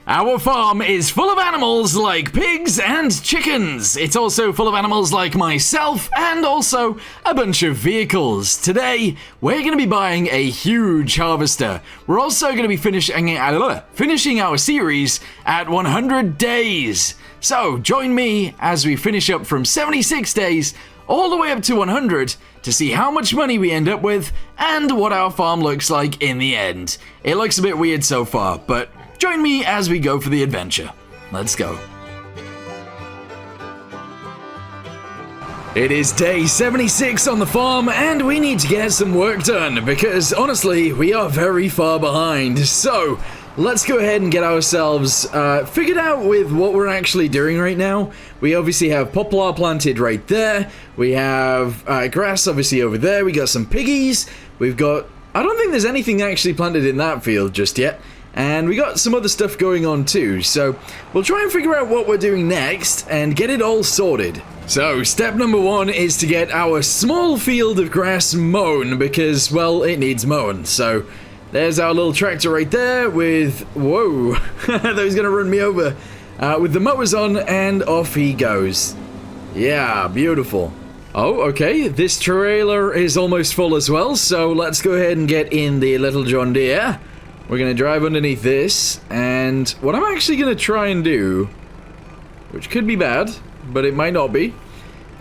Our farm is full of animals like pigs and chickens. It's also full of animals like myself and also a bunch of vehicles. Today, we're going to be buying a huge harvester. We're also going to be finishing our series at 100 days. So join me as we finish up from 76 days all the way up to 100 to see how much money we end up with and what our farm looks like in the end. It looks a bit weird so far, but join me as we go for the adventure. Let's go. It is day 76 on the farm and we need to get some work done because honestly, we are very far behind. So let's go ahead and get ourselves figured out with what we're actually doing right now. We obviously have poplar planted right there. We have grass obviously over there. We got some piggies. We've got, I don't think there's anything actually planted in that field just yet. And we got some other stuff going on too, so we'll try and figure out what we're doing next and get it all sorted. So, step number one is to get our small field of grass mown because, well, it needs mowing. So, there's our little tractor right there with, whoa, I thought he was gonna run me over, with the mowers on, and off he goes. Yeah, beautiful. Oh, okay, this trailer is almost full as well, so let's go ahead and get in the little John Deere. We're going to drive underneath this, and what I'm actually going to try and do, which could be bad, but it might not be,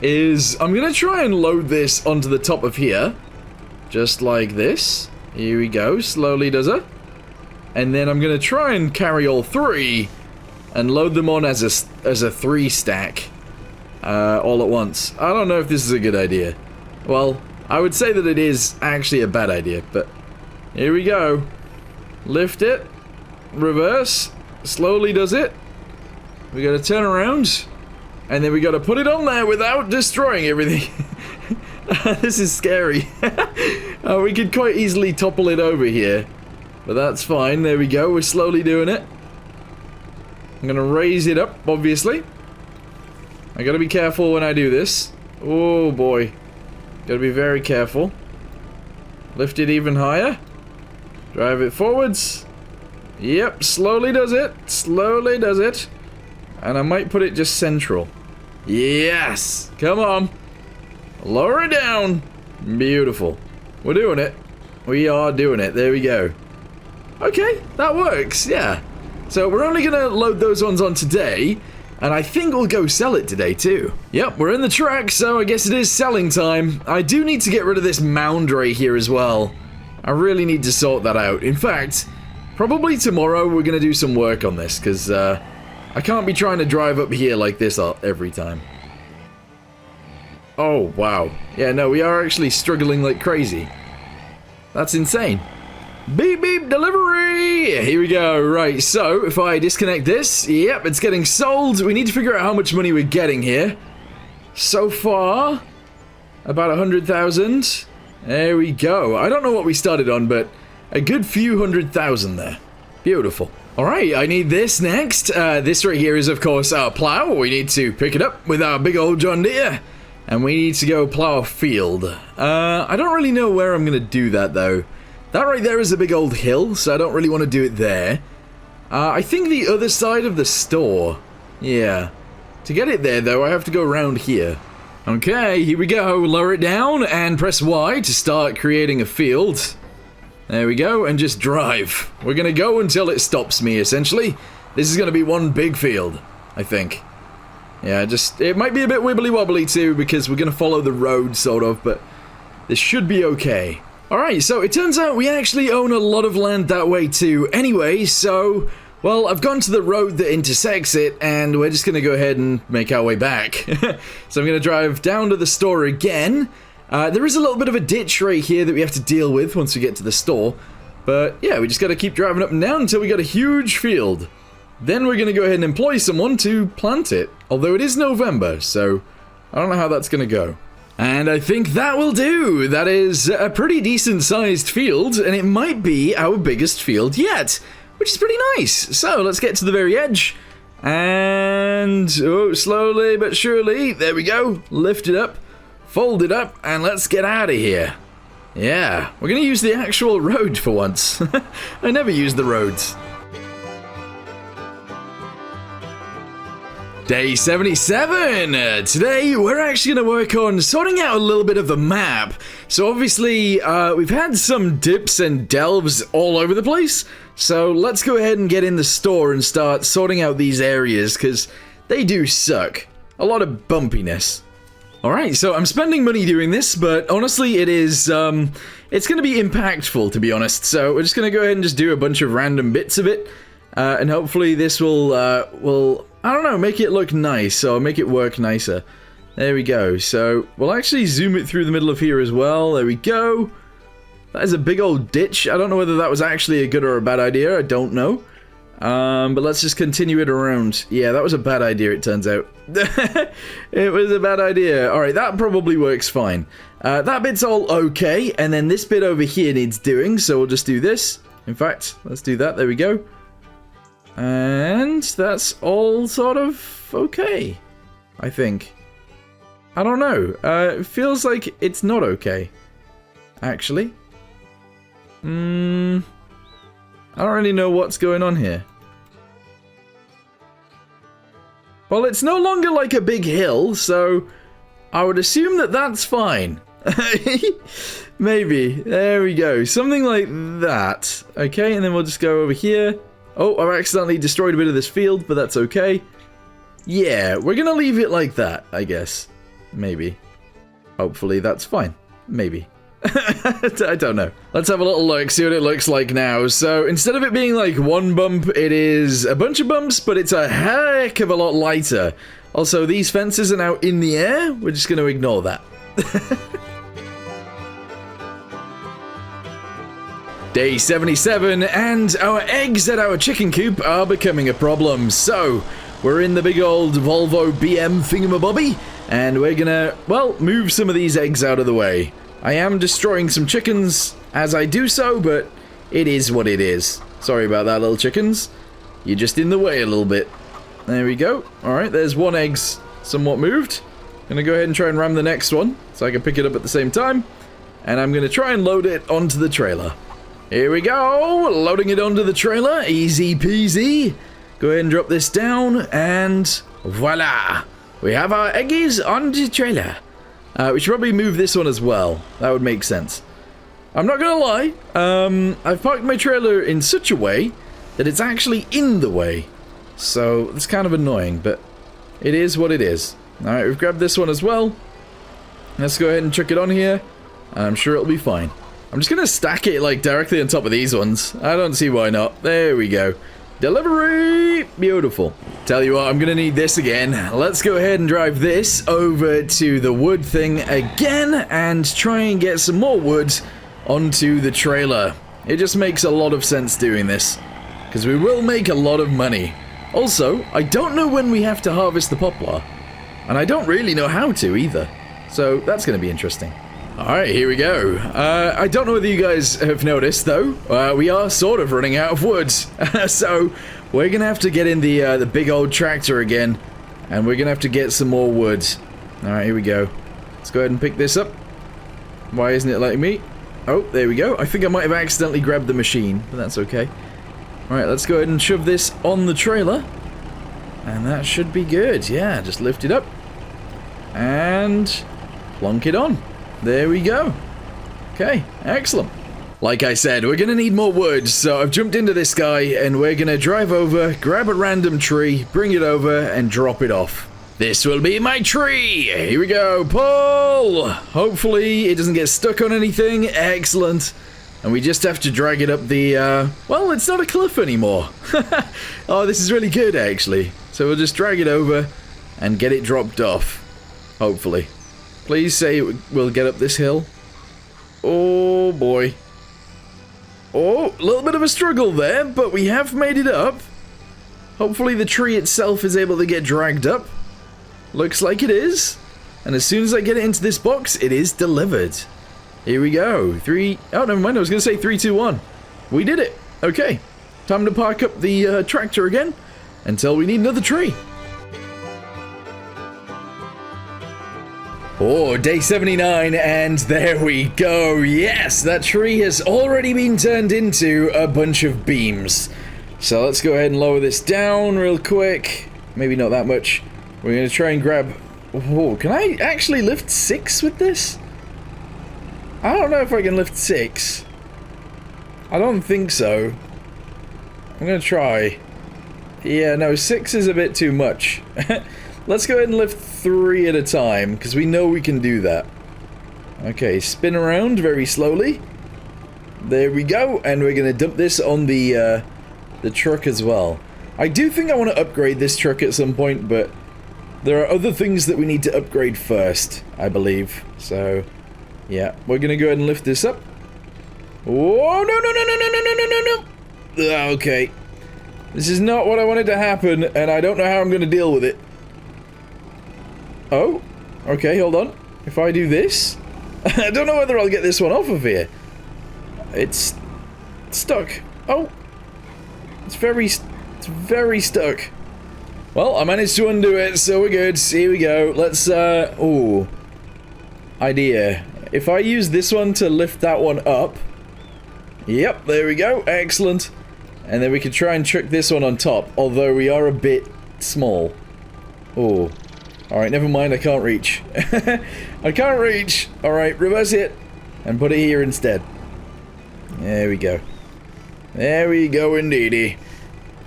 is I'm going to try and load this onto the top of here, just like this. Here we go, slowly does it. And then I'm going to try and carry all three and load them on as a three stack all at once. I don't know if this is a good idea. Well, I would say that it is actually a bad idea, but here we go. Lift it, reverse, slowly does it. We gotta turn around, and then we gotta put it on there without destroying everything. This is scary. We could quite easily topple it over here, but that's fine. There we go, we're slowly doing it. I'm gonna raise it up, obviously. I gotta be careful when I do this. Oh boy, gotta be very careful. Lift it even higher. Drive it forwards. Yep, slowly does it. Slowly does it. And I might put it just central. Yes! Come on. Lower it down. Beautiful. We're doing it. We are doing it. There we go. Okay, that works. Yeah. So we're only going to load those ones on today. And I think we'll go sell it today too. Yep, we're in the truck, so I guess it is selling time. I do need to get rid of this mound right here as well. I really need to sort that out. In fact, probably tomorrow we're going to do some work on this, because I can't be trying to drive up here like this every time. Oh, wow. Yeah, no, we are actually struggling like crazy. That's insane. Beep, beep, delivery! Here we go. Right, so if I disconnect this, yep, it's getting sold. We need to figure out how much money we're getting here. So far, about 100,000. There we go. I don't know what we started on, but a good few 100,000 there. Beautiful. Alright, I need this next. This right here is, of course, our plow. We need to pick it up with our big old John Deere. And we need to go plow a field. I don't really know where I'm going to do that, though. That right there is a big old hill, so I don't really want to do it there. I think the other side of the store. Yeah. To get it there, though, I have to go around here. Okay, here we go. Lower it down and press Y to start creating a field. There we go, and just drive. We're gonna go until it stops me, essentially. This is gonna be one big field, I think. Yeah, it might be a bit wibbly-wobbly too, because we're gonna follow the road, sort of, but this should be okay. Alright, so it turns out we actually own a lot of land that way too anyway, so well, I've gone to the road that intersects it, and we're just going to go ahead and make our way back. So I'm going to drive down to the store again. There is a little bit of a ditch right here that we have to deal with once we get to the store. But yeah, we just got to keep driving up and down until we got a huge field. Then we're going to go ahead and employ someone to plant it. Although it is November, so I don't know how that's going to go. And I think that will do. That is a pretty decent sized field, and it might be our biggest field yet. Which is pretty nice. So let's get to the very edge. And oh, slowly but surely. There we go. Lift it up. Fold it up. And let's get out of here. Yeah. We're going to use the actual road for once. I never use the roads. Day 77! Today we're actually going to work on sorting out a little bit of the map. So obviously we've had some dips and delves all over the place. So let's go ahead and get in the store and start sorting out these areas because they do suck. A lot of bumpiness. Alright, so I'm spending money doing this, but honestly it is, it's going to be impactful to be honest. So we're just going to go ahead and just do a bunch of random bits of it. And hopefully this will, I don't know, make it look nice, or make it work nicer. There we go. So, we'll actually zoom it through the middle of here as well. There we go. That is a big old ditch. I don't know whether that was actually a good or a bad idea. I don't know. But let's just continue it around. Yeah, that was a bad idea, it turns out. It was a bad idea. Alright, that probably works fine. That bit's all okay, and then this bit over here needs doing, so we'll just do this. In fact, let's do that. There we go. And that's all sort of okay, I think. I don't know. It feels like it's not okay, actually. I don't really know what's going on here. Well, it's no longer like a big hill, so I would assume that that's fine. Maybe. There we go. Something like that. Okay, and then we'll just go over here. Oh, I've accidentally destroyed a bit of this field, but that's okay. Yeah, we're gonna leave it like that, I guess. Maybe. Hopefully that's fine. Maybe. I don't know. Let's have a little look, see what it looks like now. So, instead of it being like one bump, it is a bunch of bumps, but it's a heck of a lot lighter. Also, these fences are now in the air. We're just gonna ignore that. Day 77, and our eggs at our chicken coop are becoming a problem. So, we're in the big old Volvo BM thingamabobby, and we're gonna, well, move some of these eggs out of the way. I am destroying some chickens as I do so, but it is what it is. Sorry about that, little chickens. You're just in the way a little bit. There we go. Alright, there's one egg's somewhat moved. Gonna go ahead and try and ram the next one, so I can pick it up at the same time. And I'm gonna try and load it onto the trailer. Here we go, loading it onto the trailer, easy peasy. Go ahead and drop this down, and voila! We have our eggies on the trailer. We should probably move this one as well, that would make sense. I'm not gonna lie, I've parked my trailer in such a way that it's actually in the way. So, it's kind of annoying, but it is what it is. Alright, we've grabbed this one as well. Let's go ahead and chuck it on here. I'm sure it'll be fine. I'm just gonna stack it like directly on top of these ones. I don't see why not. There we go. Delivery! Beautiful. Tell you what, I'm gonna need this again. Let's go ahead and drive this over to the wood thing again and try and get some more wood onto the trailer. It just makes a lot of sense doing this, because we will make a lot of money. Also, I don't know when we have to harvest the poplar, and I don't really know how to either. So that's gonna be interesting. Alright, here we go. I don't know whether you guys have noticed, though. We are sort of running out of wood. So, we're gonna have to get in the big old tractor again. And we're gonna have to get some more wood. Alright, here we go. Let's go ahead and pick this up. Why isn't it letting me? Oh, there we go. I think I might have accidentally grabbed the machine, but that's okay. Alright, let's go ahead and shove this on the trailer. And that should be good. Yeah, just lift it up. And plonk it on. There we go. Okay, excellent. Like I said, we're gonna need more wood, so I've jumped into this guy and we're gonna drive over, grab a random tree, bring it over, and drop it off. This will be my tree! Here we go, pull! Hopefully it doesn't get stuck on anything. Excellent. And we just have to drag it up the, well, it's not a cliff anymore. Oh, this is really good, actually. So we'll just drag it over and get it dropped off. Hopefully. Please say we'll get up this hill. Oh boy. Oh, a little bit of a struggle there, but we have made it up. Hopefully the tree itself is able to get dragged up. Looks like it is. And as soon as I get it into this box, it is delivered. Here we go. Oh, never mind. I was going to say 3, 2, 1. We did it. Okay. Time to park up the tractor again until we need another tree. Oh, day 79, and there we go. Yes, that tree has already been turned into a bunch of beams. So let's go ahead and lower this down real quick. Maybe not that much. We're going to try and grab... Whoa, can I actually lift 6 with this? I don't know if I can lift 6. I don't think so. I'm going to try. Yeah, no, 6 is a bit too much. Let's go ahead and lift 3 at a time, because we know we can do that. Okay, spin around very slowly. There we go, and we're going to dump this on the truck as well. I do think I want to upgrade this truck at some point, but there are other things that we need to upgrade first, I believe. So, yeah, we're going to go ahead and lift this up. Whoa, no. Okay. This is not what I wanted to happen, and I don't know how I'm going to deal with it. Oh, okay, hold on. If I do this... I don't know whether I'll get this one off of here. It's stuck. Oh. It's very stuck. Well, I managed to undo it, so we're good. Here we go. Let's, ooh. Idea. If I use this one to lift that one up... Yep, there we go. Excellent. And then we can try and trick this one on top, although we are a bit small. Oh. Alright, never mind, I can't reach. I can't reach! Alright, reverse it, and put it here instead. There we go. There we go, indeedy.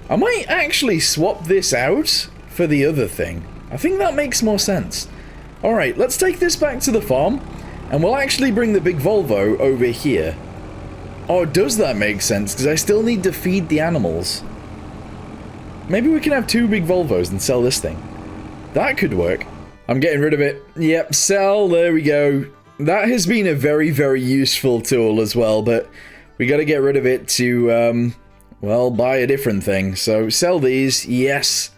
I might actually swap this out for the other thing. I think that makes more sense. Alright, let's take this back to the farm, and we'll actually bring the big Volvo over here. Oh, does that make sense? Because I still need to feed the animals. Maybe we can have 2 big Volvos and sell this thing. That could work. I'm getting rid of it. Yep, sell, there we go. That has been a very, very useful tool as well, but we gotta get rid of it to, well, buy a different thing. So, sell these, yes.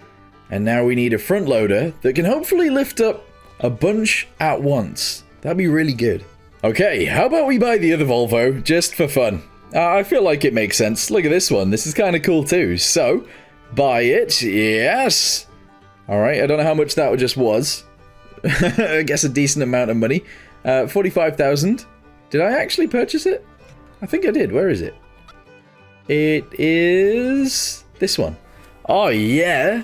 And now we need a front loader that can hopefully lift up a bunch at once. That'd be really good. Okay, how about we buy the other Volvo, just for fun? I feel like it makes sense. Look at this one, this is kind of cool too. So, buy it, yes. Alright, I don't know how much that just was. I guess a decent amount of money. 45,000. Did I actually purchase it? I think I did. Where is it? It is this one. Oh, yeah.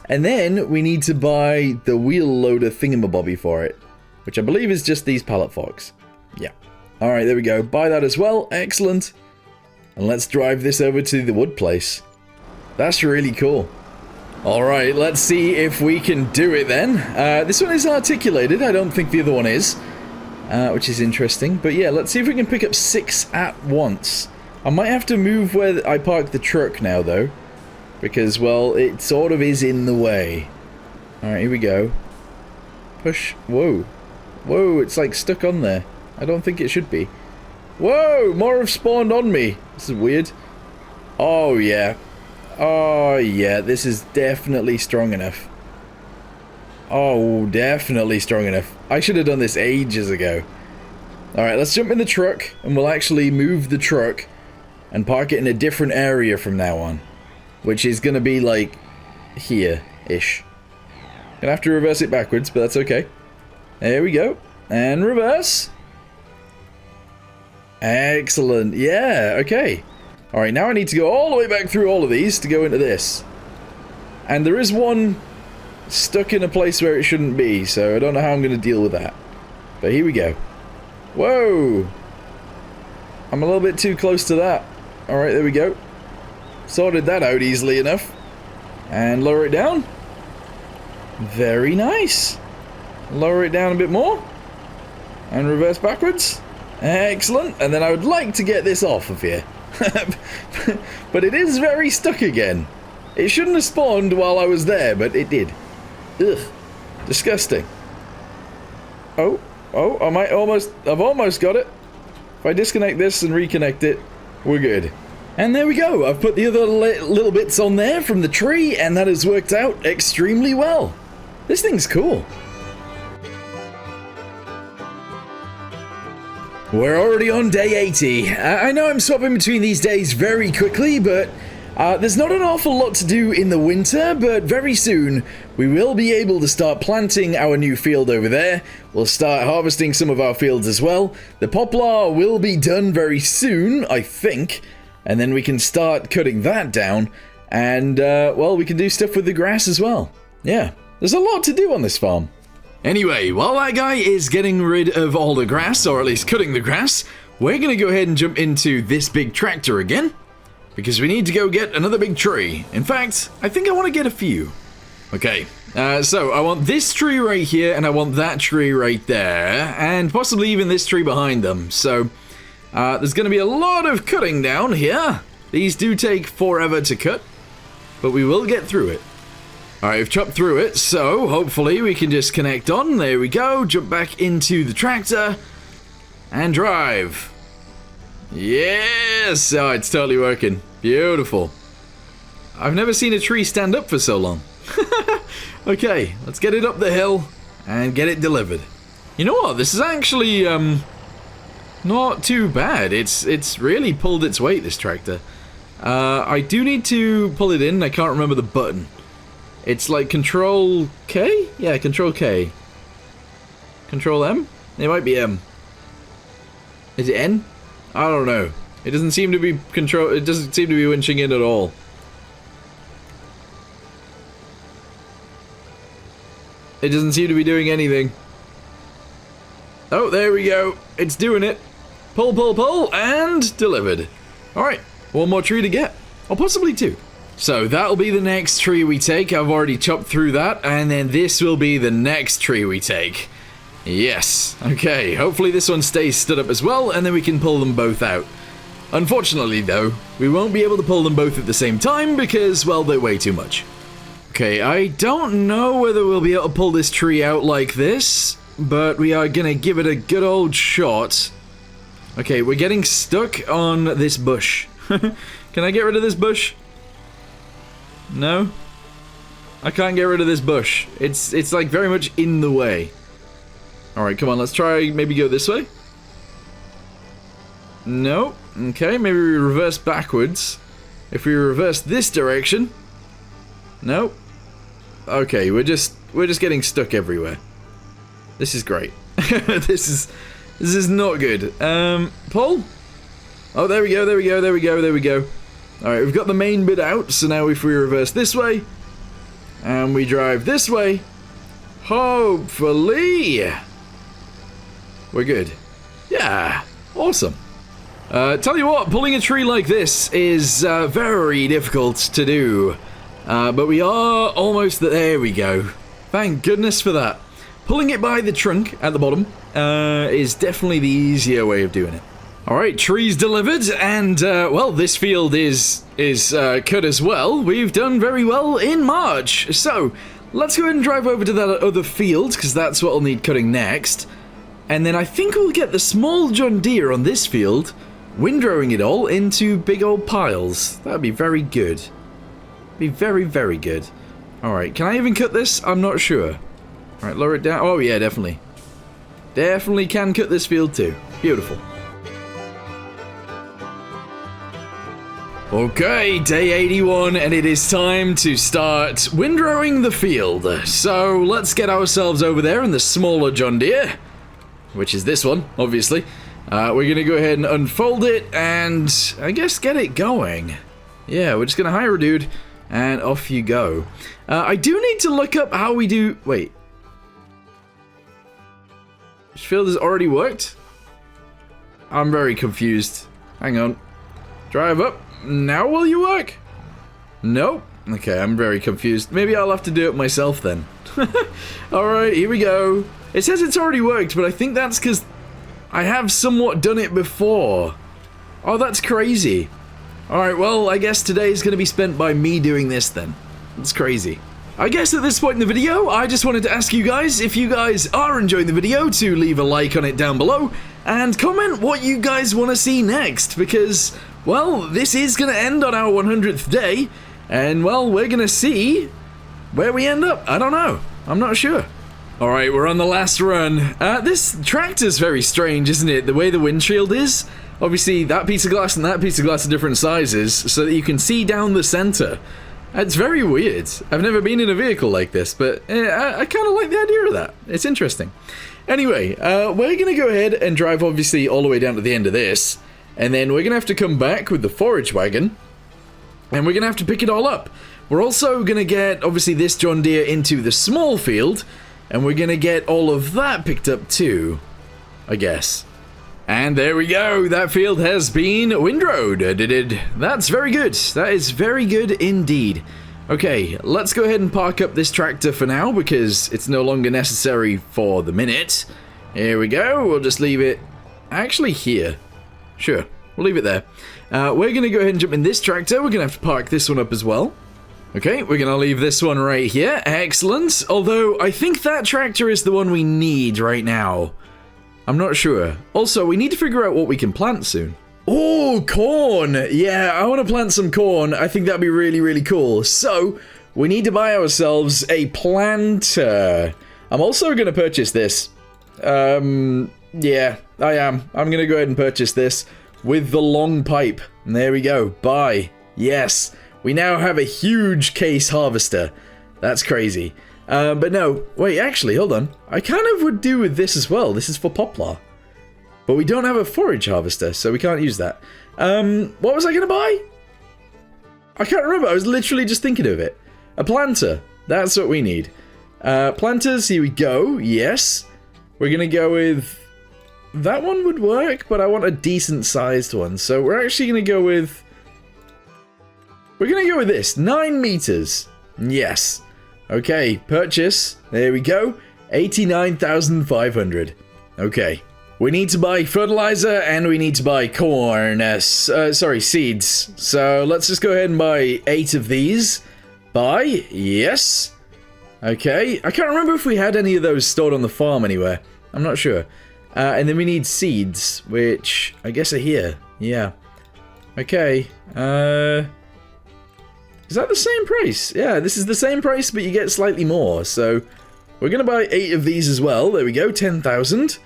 And then we need to buy the wheel loader thingamabobby for it, which I believe is just these pallet forks. Yeah. Alright, there we go. Buy that as well. Excellent. And let's drive this over to the wood place. That's really cool. Alright, let's see if we can do it then. This one is articulated, I don't think the other one is. Which is interesting. But yeah, let's see if we can pick up 6 at once. I might have to move where I park the truck now, though. Because, well, it sort of is in the way. Alright, here we go. Push. Whoa. Whoa, it's like stuck on there. I don't think it should be. Whoa, more have spawned on me. This is weird. Oh, yeah. Oh, yeah, this is definitely strong enough. Oh, definitely strong enough. I should have done this ages ago. Alright, let's jump in the truck, and we'll actually move the truck and park it in a different area from now on. Which is gonna be, like, here-ish. Gonna have to reverse it backwards, but that's okay. There we go. And reverse. Excellent. Yeah, okay. Alright, now I need to go all the way back through all of these to go into this. And there is one stuck in a place where it shouldn't be, so I don't know how I'm going to deal with that. But here we go. Whoa! I'm a little bit too close to that. Alright, there we go. Sorted that out easily enough. And lower it down. Very nice. Lower it down a bit more. And reverse backwards. Excellent. And then I would like to get this off of here. But it is very stuck again. It shouldn't have spawned while I was there, but it did. Ugh. Disgusting. Oh, I've almost got it. If I disconnect this and reconnect it, we're good. And there we go. I've put the other little bits on there from the tree, and that has worked out extremely well. This thing's cool. We're already on day 80. I know I'm swapping between these days very quickly, but there's not an awful lot to do in the winter, but very soon we will be able to start planting our new field over there. We'll start harvesting some of our fields as well. The poplar will be done very soon, I think, and then we can start cutting that down, and, well, we can do stuff with the grass as well. Yeah, There's a lot to do on this farm. Anyway, while that guy is getting rid of all the grass, or at least cutting the grass, we're going to go ahead and jump into this big tractor again, because we need to go get another big tree. In fact, I think I want to get a few. Okay, so I want this tree right here, and I want that tree right there, and possibly even this tree behind them. So, there's going to be a lot of cutting down here. These do take forever to cut, but we will get through it. Alright, we've chopped through it, so hopefully we can just connect on. There we go, jump back into the tractor, and drive. Yes! Oh, it's totally working. Beautiful. I've never seen a tree stand up for so long. Okay, let's get it up the hill, and get it delivered. You know what, this is actually, not too bad. It's really pulled its weight, this tractor. I do need to pull it in, I can't remember the button. It's like Control K? Yeah, Control K. Control M? It might be M. Is it N? I don't know. It doesn't seem to be it doesn't seem to be winching in at all. It doesn't seem to be doing anything. Oh, there we go. It's doing it. Pull, pull, pull, and delivered. Alright, one more tree to get. Or possibly two. So that'll be the next tree we take. I've already chopped through that, and then this will be the next tree we take. Yes. Okay, hopefully this one stays stood up as well, and then we can pull them both out. Unfortunately, though, we won't be able to pull them both at the same time because, well, they weigh too much. Okay, I don't know whether we'll be able to pull this tree out like this, but we are gonna give it a good old shot. Okay, we're getting stuck on this bush. Can I get rid of this bush? No? I can't get rid of this bush. It's like very much in the way. Alright, come on, let's try maybe go this way. No. Okay, maybe we reverse backwards. If we reverse this direction. No. Okay, we're just getting stuck everywhere. This is great. This is not good. Pull? Oh, there we go, there we go, there we go, there we go. Alright, we've got the main bit out, so now if we reverse this way, and we drive this way, hopefully, we're good. Yeah, awesome. Tell you what, pulling a tree like this is very difficult to do, but we are almost there. We go. Thank goodness for that. Pulling it by the trunk at the bottom is definitely the easier way of doing it. Alright, trees delivered, and, well, this field is cut as well. We've done very well in March. So, let's go ahead and drive over to that other field, because that's what we'll need cutting next. And then I think we'll get the small John Deere on this field, windrowing it all into big old piles. That'd be very good. Be very, very good. Alright, can I even cut this? I'm not sure. Alright, lower it down. Oh, yeah, definitely. Definitely can cut this field too. Beautiful. Okay, day 81, and it is time to start windrowing the field. So let's get ourselves over there in the smaller John Deere, which is this one, obviously. We're gonna go ahead and unfold it, and I guess get it going. Yeah, we're just gonna hire a dude, and off you go. I do need to look up how we do. Wait, this field has already worked? I'm very confused. Hang on. Drive up. Now will you work? Nope. Okay, I'm very confused. Maybe I'll have to do it myself then. Alright, here we go. It says it's already worked, but I think that's because I have somewhat done it before. Oh, that's crazy. Alright, well, I guess today is going to be spent by me doing this then. It's crazy. I guess at this point in the video, I just wanted to ask you guys, if you guys are enjoying the video, to leave a like on it down below, and comment what you guys want to see next, because, well, this is going to end on our 100th day, and, well, we're going to see where we end up. I don't know. I'm not sure. Alright, we're on the last run. This tractor's very strange, isn't it? The way the windshield is. Obviously, that piece of glass and that piece of glass are different sizes, so that you can see down the center. It's very weird. I've never been in a vehicle like this, but I kind of like the idea of that. It's interesting. Anyway, we're going to go ahead and drive, obviously, all the way down to the end of this, and then we're going to have to come back with the forage wagon, and we're going to have to pick it all up. we're also going to get, obviously, this John Deere into the small field, and we're going to get all of that picked up too, I guess. And there we go, that field has been windrowed. That's very good, that is very good indeed. Okay, let's go ahead and park up this tractor for now, because it's no longer necessary for the minute. Here we go, we'll just leave it, actually here. Sure, we'll leave it there. We're going to go ahead and jump in this tractor, we're going to have to park this one up as well. Okay, we're going to leave this one right here, excellent. Although, I think that tractor is the one we need right now. I'm not sure. Also, we need to figure out what we can plant soon. Oh, corn! Yeah, I want to plant some corn. I think that'd be really, really cool. So, we need to buy ourselves a planter. I'm also going to purchase this. Yeah, I am. I'm going to go ahead and purchase this with the long pipe. And there we go. Buy. Yes. We now have a huge case harvester. That's crazy. But no, wait, actually, hold on. I kind of would do with this as well. This is for poplar. But we don't have a forage harvester, so we can't use that. What was I going to buy? I can't remember. I was literally just thinking of it. A planter. That's what we need. Planters, here we go. Yes. We're going to go with... That one would work, but I want a decent-sized one. So we're actually going to go with... We're going to go with this. 9 meters. Yes. Okay, purchase. There we go. 89,500. Okay. We need to buy fertilizer and we need to buy corn. Sorry, seeds. So let's just go ahead and buy 8 of these. Buy. Yes. Okay. I can't remember if we had any of those stored on the farm anywhere. I'm not sure. And then we need seeds, which I guess are here. Yeah. Okay. Is that the same price? Yeah, this is the same price, but you get slightly more. So we're going to buy 8 of these as well. There we go, 10,000.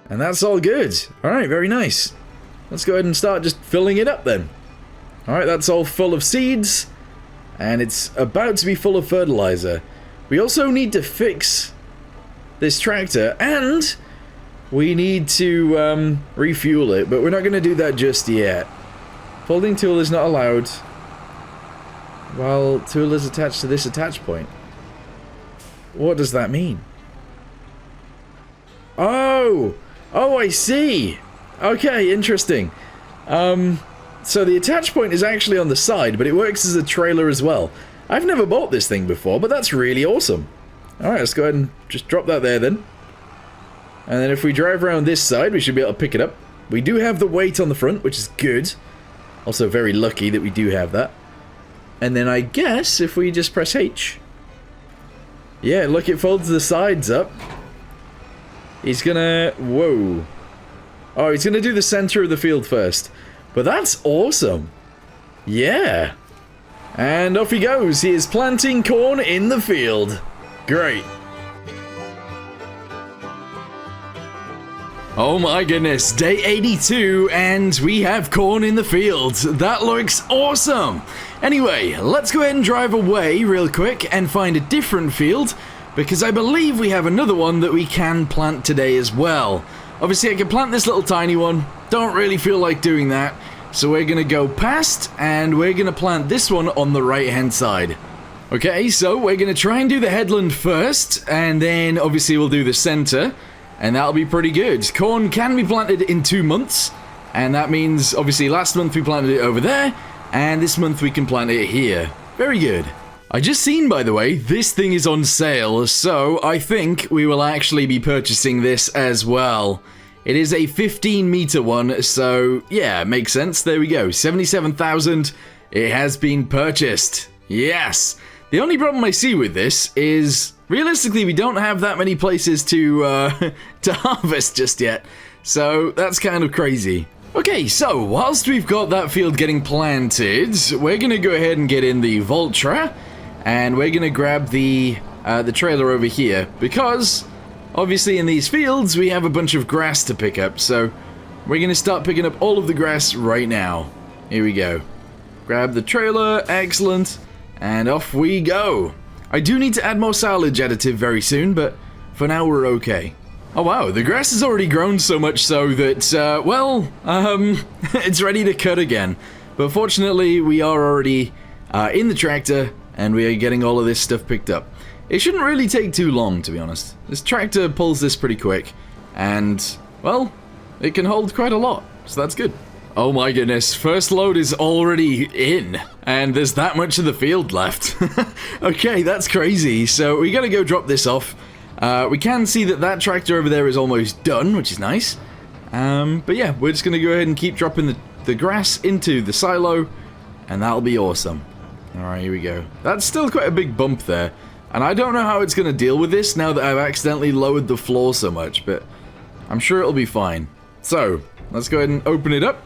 And that's all good. All right, very nice. Let's go ahead and start just filling it up then. All right, that's all full of seeds. And it's about to be full of fertilizer. We also need to fix this tractor. And we need to refuel it. But we're not going to do that just yet. Folding tool is not allowed. While tool is attached to this attach point. What does that mean? Oh! Oh, I see! Okay, interesting. So the attach point is actually on the side, but it works as a trailer as well. I've never bought this thing before, but that's really awesome. Alright, let's go ahead and just drop that there then. And then if we drive around this side, we should be able to pick it up. We do have the weight on the front, which is good. Also very lucky that we do have that. And then I guess if we just press H. Yeah, look, it folds the sides up. He's gonna... Whoa. Oh, he's gonna do the center of the field first. But that's awesome. Yeah. And off he goes. He is planting corn in the field. Great. Oh my goodness, day 82 and we have corn in the field. That looks awesome. Anyway, let's go ahead and drive away real quick and find a different field because I believe we have another one that we can plant today as well. Obviously I can plant this little tiny one, don't really feel like doing that. So we're gonna go past and we're gonna plant this one on the right hand side. Okay, so we're gonna try and do the headland first and then obviously we'll do the center. And that'll be pretty good. Corn can be planted in 2 months. And that means, obviously, last month we planted it over there. And this month we can plant it here. Very good. I just seen, by the way, this thing is on sale. So I think we will actually be purchasing this as well. It is a 15-meter one. So, yeah, makes sense. There we go. 77,000. It has been purchased. Yes. The only problem I see with this is... realistically, we don't have that many places to harvest just yet, so that's kind of crazy. Okay, so whilst we've got that field getting planted, we're gonna go ahead and get in the Voltra, and we're gonna grab the trailer over here because obviously in these fields we have a bunch of grass to pick up. So we're gonna start picking up all of the grass right now. Here we go. Grab the trailer, excellent, and off we go. I do need to add more silage additive very soon, but for now we're okay. Oh wow, the grass has already grown so much so that, well, it's ready to cut again. But fortunately, we are already in the tractor, and we are getting all of this stuff picked up. It shouldn't really take too long, to be honest. This tractor pulls this pretty quick, and, well, it can hold quite a lot, so that's good. Oh my goodness, first load is already in, and there's that much of the field left. Okay, that's crazy, so we gotta go drop this off. We can see that that tractor over there is almost done, which is nice. But yeah, we're just gonna go ahead and keep dropping the grass into the silo, and that'll be awesome. Alright, here we go. That's still quite a big bump there, and I don't know how it's gonna deal with this now that I've accidentally lowered the floor so much, but I'm sure it'll be fine. So, let's go ahead and open it up.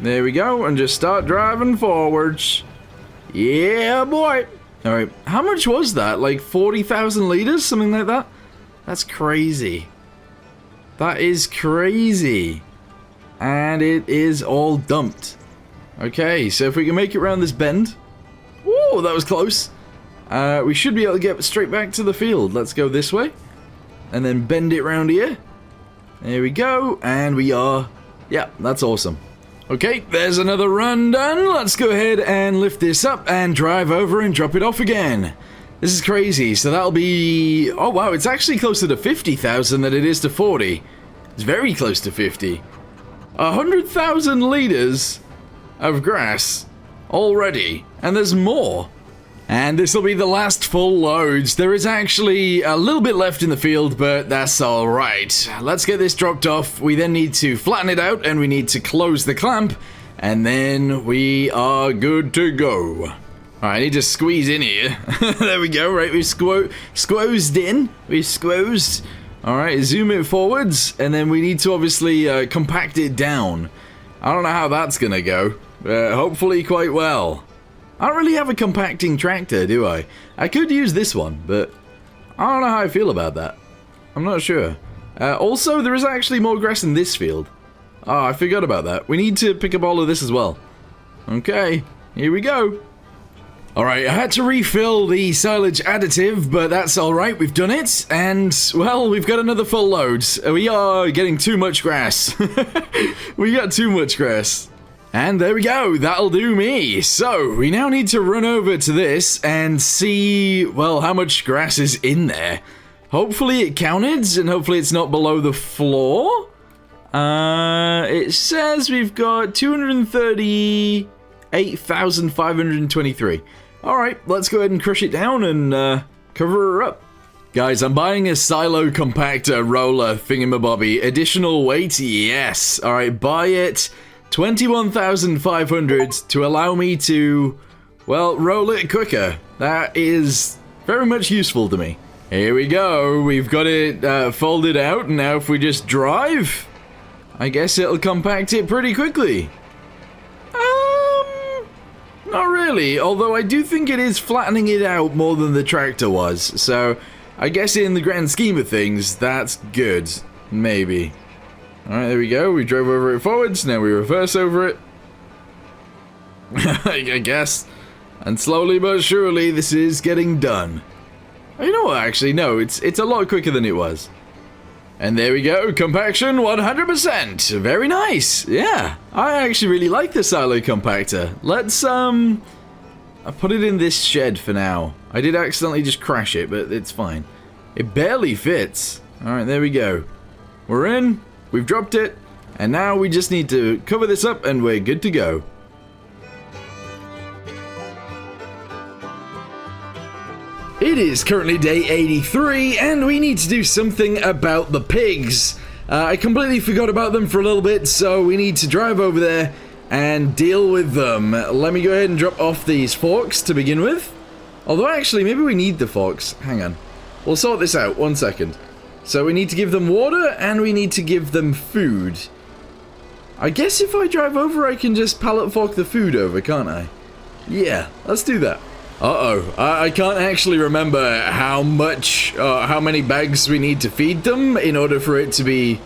There we go, and just start driving forwards. Yeah, boy. Alright, how much was that? Like 40,000 liters? Something like that? That's crazy. That is crazy. And it is all dumped. Okay, so if we can make it around this bend. Whoa, that was close. We should be able to get straight back to the field. Let's go this way. And then bend it around here. There we go, and we are... Yeah, that's awesome. Okay, there's another run done. Let's go ahead and lift this up and drive over and drop it off again. This is crazy. So that'll be... Oh, wow, it's actually closer to 50,000 than it is to 40. It's very close to 50. 100,000 liters of grass already. And there's more. And this will be the last full loads. There is actually a little bit left in the field, but that's alright. Let's get this dropped off. We then need to flatten it out, and we need to close the clamp, and then we are good to go. Alright, I need to squeeze in here. There we go, right, we've squozed in. We've squozed. Alright, zoom it forwards, and then we need to obviously compact it down. I don't know how that's gonna go. Hopefully quite well. I don't really have a compacting tractor, do I? I could use this one, but I don't know how I feel about that. I'm not sure. Also, there is actually more grass in this field. Oh, I forgot about that. We need to pick up all of this as well. Okay, here we go. Alright, I had to refill the silage additive, but that's alright, we've done it. And, well, we've got another full load. We are getting too much grass. We got too much grass. And there we go, that'll do me. So, we now need to run over to this and see, well, how much grass is in there. Hopefully it counted, and hopefully it's not below the floor. It says we've got 238,523. Alright, let's go ahead and crush it down and cover her up. Guys, I'm buying a silo compactor roller thingamabobby. Additional weight, yes. Alright, buy it. 21,500 to allow me to, well, roll it quicker. That is very much useful to me. Here we go. We've got it folded out, and now if we just drive, I guess it'll compact it pretty quickly. Not really, although I do think it is flattening it out more than the tractor was. So, I guess in the grand scheme of things, that's good. Maybe. Alright, there we go. We drove over it forwards, now we reverse over it. I guess. And slowly but surely, this is getting done. You know what, actually, no, it's a lot quicker than it was. And there we go, compaction 100%. Very nice, yeah. I actually really like the silo compactor. Let's, I'll put it in this shed for now. I did accidentally just crash it, but it's fine. It barely fits. Alright, there we go. We're in. We've dropped it, and now we just need to cover this up and we're good to go. It is currently day 83, and we need to do something about the pigs. I completely forgot about them for a little bit, so we need to drive over there and deal with them. Let me go ahead and drop off these forks to begin with. Although actually, maybe we need the forks. Hang on. We'll sort this out, 1 second. So we need to give them water, and we need to give them food. I guess if I drive over, I can just pallet fork the food over, can't I? Yeah, let's do that. Uh-oh, I can't actually remember how many bags we need to feed them in order for it to be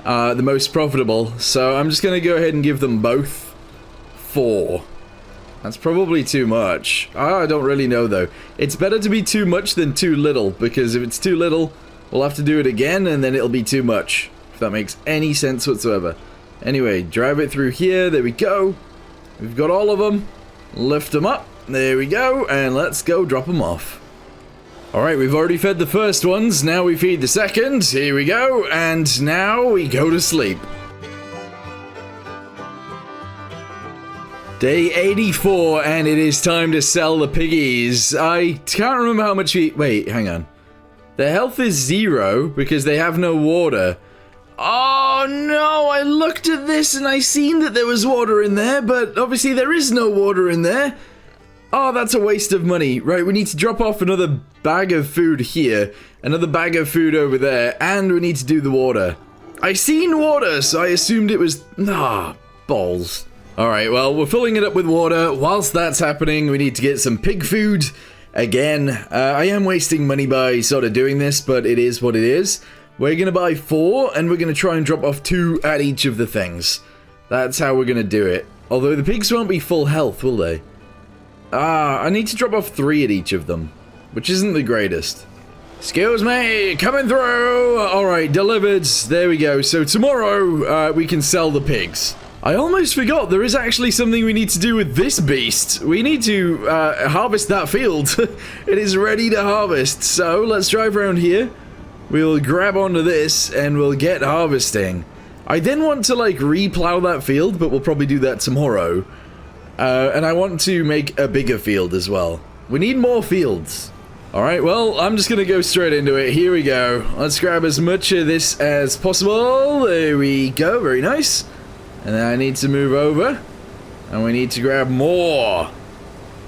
the most profitable. So I'm just going to go ahead and give them both 4. That's probably too much. I don't really know, though. It's better to be too much than too little, because if it's too little, we'll have to do it again, and then it'll be too much, if that makes any sense whatsoever. Anyway, drive it through here. There we go. We've got all of them. Lift them up. there we go, and let's go drop them off. Alright, we've already fed the first ones, now we feed the second, here we go, and now we go to sleep. Day 84, and it is time to sell the piggies. I can't remember how much we... Wait, hang on. Their health is 0 because they have no water. Oh no, I looked at this and I seen that there was water in there, but obviously there is no water in there. Oh, that's a waste of money. Right, we need to drop off another bag of food here, another bag of food over there, and we need to do the water. I seen water, so I assumed it was... balls. Alright, well, we're filling it up with water. Whilst that's happening, we need to get some pig food. Again, I am wasting money by sort of doing this, but it is what it is. We're going to buy 4, and we're going to try and drop off 2 at each of the things. That's how we're going to do it. Although the pigs won't be full health, will they? I need to drop off 3 at each of them, which isn't the greatest. Excuse me, coming through! Alright, delivered. There we go. So tomorrow, we can sell the pigs. I almost forgot there is actually something we need to do with this beast. We need to harvest that field. It is ready to harvest. So let's drive around here. We'll grab onto this and we'll get harvesting. I then want to like re-plow that field, but we'll probably do that tomorrow. And I want to make a bigger field as well. We need more fields. Alright, well, I'm just gonna go straight into it. Here we go. Let's grab as much of this as possible. There we go, very nice. And then I need to move over. And we need to grab more.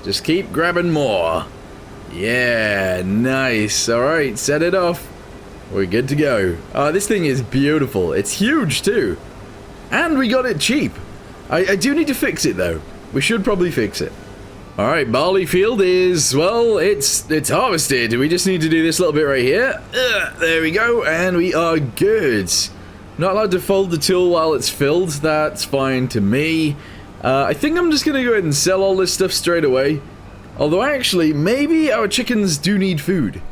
Just keep grabbing more. Yeah, nice. Alright, set it off. We're good to go. This thing is beautiful. It's huge too. And we got it cheap. I do need to fix it though. We should probably fix it. Alright, barley field is, well, it's harvested. We just need to do this little bit right here. There we go. And we are good. Not allowed to fold the tool while it's filled. That's fine to me. I think I'm just going to go ahead and sell all this stuff straight away. Although actually, maybe our chickens do need food.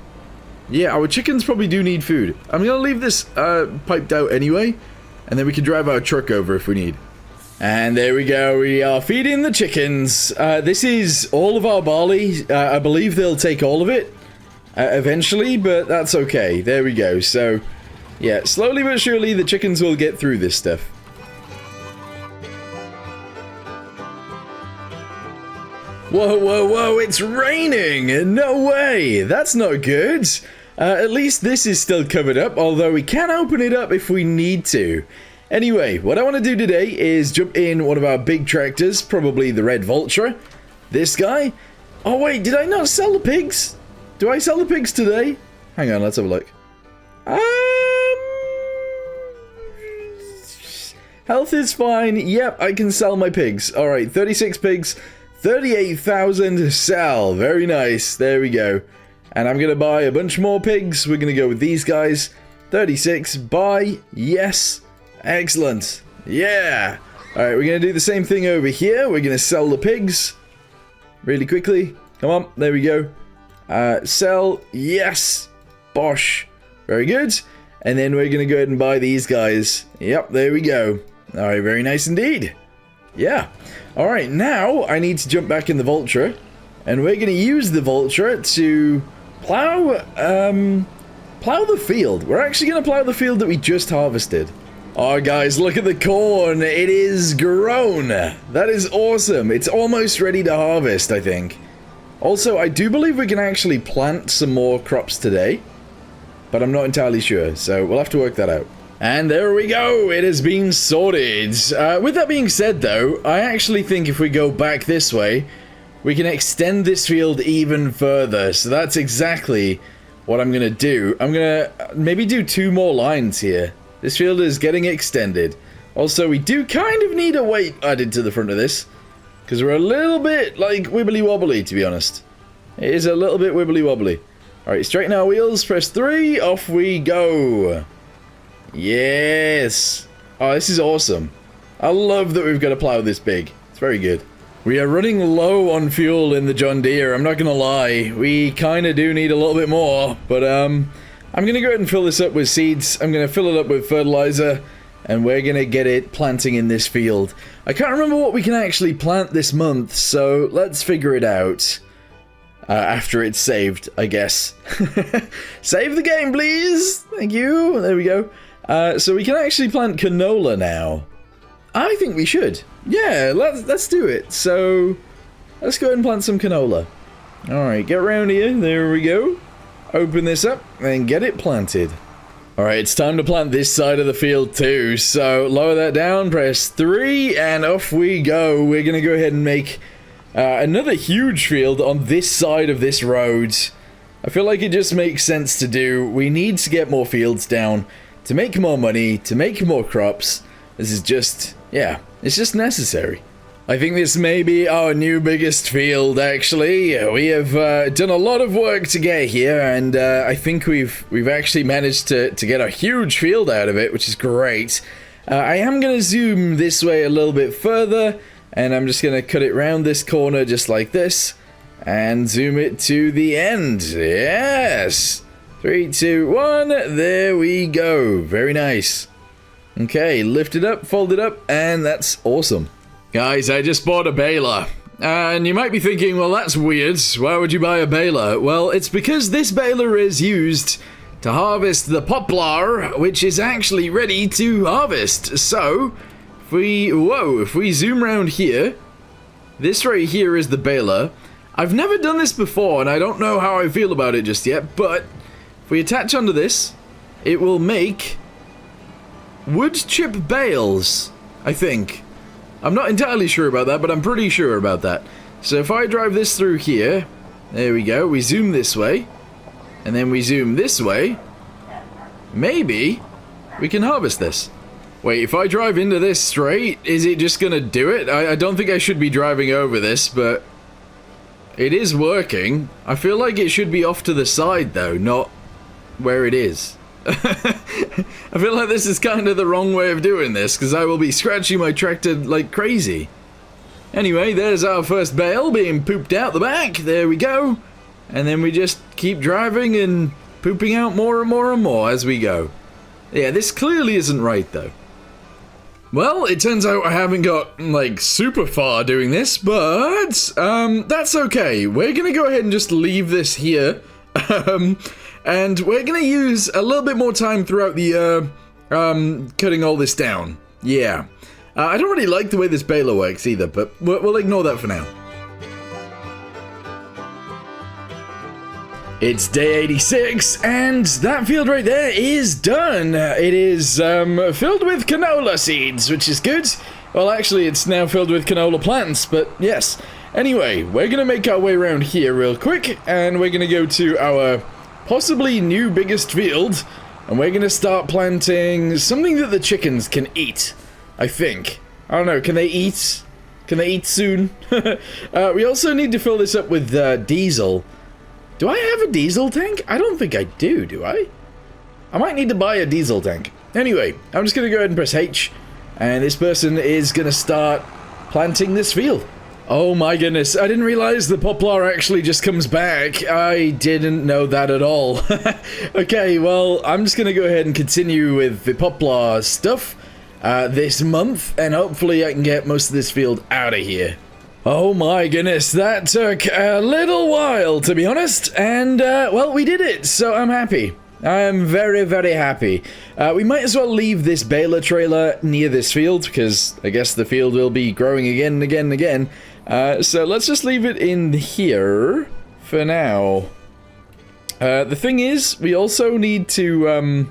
Yeah, our chickens probably do need food. I'm going to leave this piped out anyway. And then we can drive our truck over if we need. And there we go. We are feeding the chickens. This is all of our barley. I believe they'll take all of it eventually, but that's okay. There we go. So... yeah, slowly but surely the chickens will get through this stuff. Whoa, whoa, whoa, it's raining! No way! That's not good! At least this is still covered up, although we can open it up if we need to. Anyway, what I want to do today is jump in one of our big tractors, probably the Red Vulture. This guy. Oh wait, did I not sell the pigs? Do I sell the pigs today? Hang on, let's have a look. Health is fine. Yep, I can sell my pigs. Alright, 36 pigs. 38,000 sell. Very nice. There we go. And I'm going to buy a bunch more pigs. We're going to go with these guys. 36. Buy. Yes. Excellent. Yeah. Alright, we're going to do the same thing over here. We're going to sell the pigs. Really quickly. Come on. There we go. Sell. Yes. Bosh. Very good. And then we're going to go ahead and buy these guys. Yep, there we go. Alright, very nice indeed. Yeah. Alright, now I need to jump back in the Vulture. And we're going to use the Vulture to plow the field. We're actually going to plow the field that we just harvested. Oh, guys, look at the corn. It is grown. That is awesome. It's almost ready to harvest, I think. Also, I do believe we can actually plant some more crops today. But I'm not entirely sure, so we'll have to work that out. And there we go, it has been sorted. With that being said though, I actually think if we go back this way, we can extend this field even further. So that's exactly what I'm going to do. I'm going to maybe do 2 more lines here. This field is getting extended. Also, we do kind of need a weight added to the front of this. Because we're a little bit, like, wibbly-wobbly, to be honest. It is a little bit wibbly-wobbly. Alright, straighten our wheels, press 3, off we go. Yes. Oh, this is awesome. I love that we've got to plow this big. It's very good. We are running low on fuel in the John Deere, I'm not going to lie. We kind of do need a little bit more, but I'm going to go ahead and fill this up with seeds. I'm going to fill it up with fertilizer, and we're gonna get it planting in this field. I can't remember what we can actually plant this month, so let's figure it out. After it's saved, I guess. Save the game, please! Thank you! There we go. So we can actually plant canola now. I think we should. Yeah, let's do it. So, let's go ahead and plant some canola. Alright, get around here. There we go. Open this up and get it planted. Alright, it's time to plant this side of the field too. So, lower that down, press 3, and off we go. We're gonna go ahead and make another huge field on this side of this road. I feel like it just makes sense to do. We need to get more fields down to make more money, to make more crops. This is just, yeah, it's just necessary. I think this may be our new biggest field, actually. We have done a lot of work to get here, and I think we've actually managed to get a huge field out of it, which is great. I am going to zoom this way a little bit further, and I'm just going to cut it round this corner just like this, and zoom it to the end. Yes! 3, 2, 1, there we go. Very nice. Okay, lift it up, fold it up, and that's awesome. Guys, I just bought a baler. And you might be thinking, well, that's weird. Why would you buy a baler? Well, it's because this baler is used to harvest the poplar, which is actually ready to harvest. So, if we zoom around here, this right here is the baler. I've never done this before, and I don't know how I feel about it just yet, but if we attach onto this, it will make wood chip bales, I think. I'm not entirely sure about that, but I'm pretty sure about that. So if I drive this through here, there we go, we zoom this way, and then we zoom this way, maybe we can harvest this. Wait, if I drive into this straight, is it just gonna do it? I don't think I should be driving over this, but it is working. I feel like it should be off to the side, though, not where it is. I feel like this is kind of the wrong way of doing this, because I will be scratching my tractor like crazy. Anyway, there's our first bale being pooped out the back. There we go. And then we just keep driving and pooping out more and more and more as we go. Yeah, this clearly isn't right, though. Well, it turns out I haven't got, like, super far doing this, but, that's okay. We're gonna go ahead and just leave this here. And we're gonna use a little bit more time throughout the year, cutting all this down. Yeah. I don't really like the way this baler works either, but we'll ignore that for now. It's day 86, and that field right there is done. It is filled with canola seeds, which is good. Well, actually, it's now filled with canola plants, but yes. Anyway, we're gonna make our way around here real quick, and we're gonna go to our possibly new biggest field, and we're gonna start planting something that the chickens can eat, I think. I don't know, can they eat? Can they eat soon? We also need to fill this up with diesel. Do I have a diesel tank? I don't think I do I? I might need to buy a diesel tank. Anyway, I'm just gonna go ahead and press H, and this person is gonna start planting this field. Oh my goodness, I didn't realize the poplar actually just comes back. I didn't know that at all. Okay, well, I'm just gonna go ahead and continue with the poplar stuff this month, and hopefully I can get most of this field out of here. Oh my goodness, that took a little while, to be honest, and, well, we did it, so I'm happy. I am very, very happy. We might as well leave this baler trailer near this field, because I guess the field will be growing again and again and again. So let's just leave it in here for now. The thing is, we also need to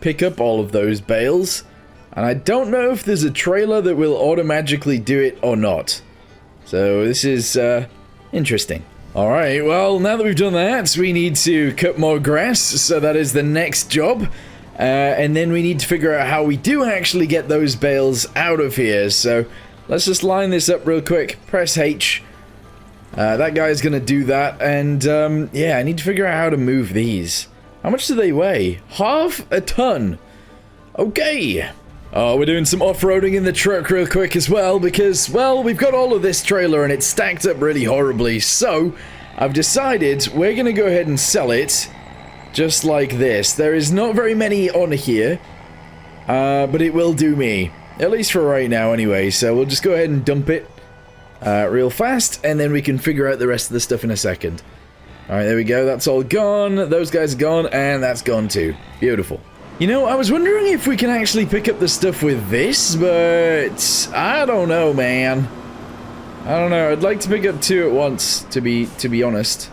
pick up all of those bales, and I don't know if there's a trailer that will automatically do it or not. So this is interesting. Alright, well, now that we've done that, we need to cut more grass, so that is the next job. And then we need to figure out how we do actually get those bales out of here. So let's just line this up real quick, press H. That guy's gonna do that, and yeah, I need to figure out how to move these. How much do they weigh? Half a ton. Okay. Oh, we're doing some off-roading in the truck real quick as well, because, well, we've got all of this trailer and it's stacked up really horribly, so I've decided we're gonna go ahead and sell it just like this. There is not very many on here, but it will do me. At least for right now anyway, so we'll just go ahead and dump it real fast, and then we can figure out the rest of the stuff in a second. Alright, there we go, that's all gone, those guys are gone, and that's gone too. Beautiful. You know, I was wondering if we can actually pick up the stuff with this, but I don't know, man. I don't know, I'd like to pick up 2 at once, to be honest.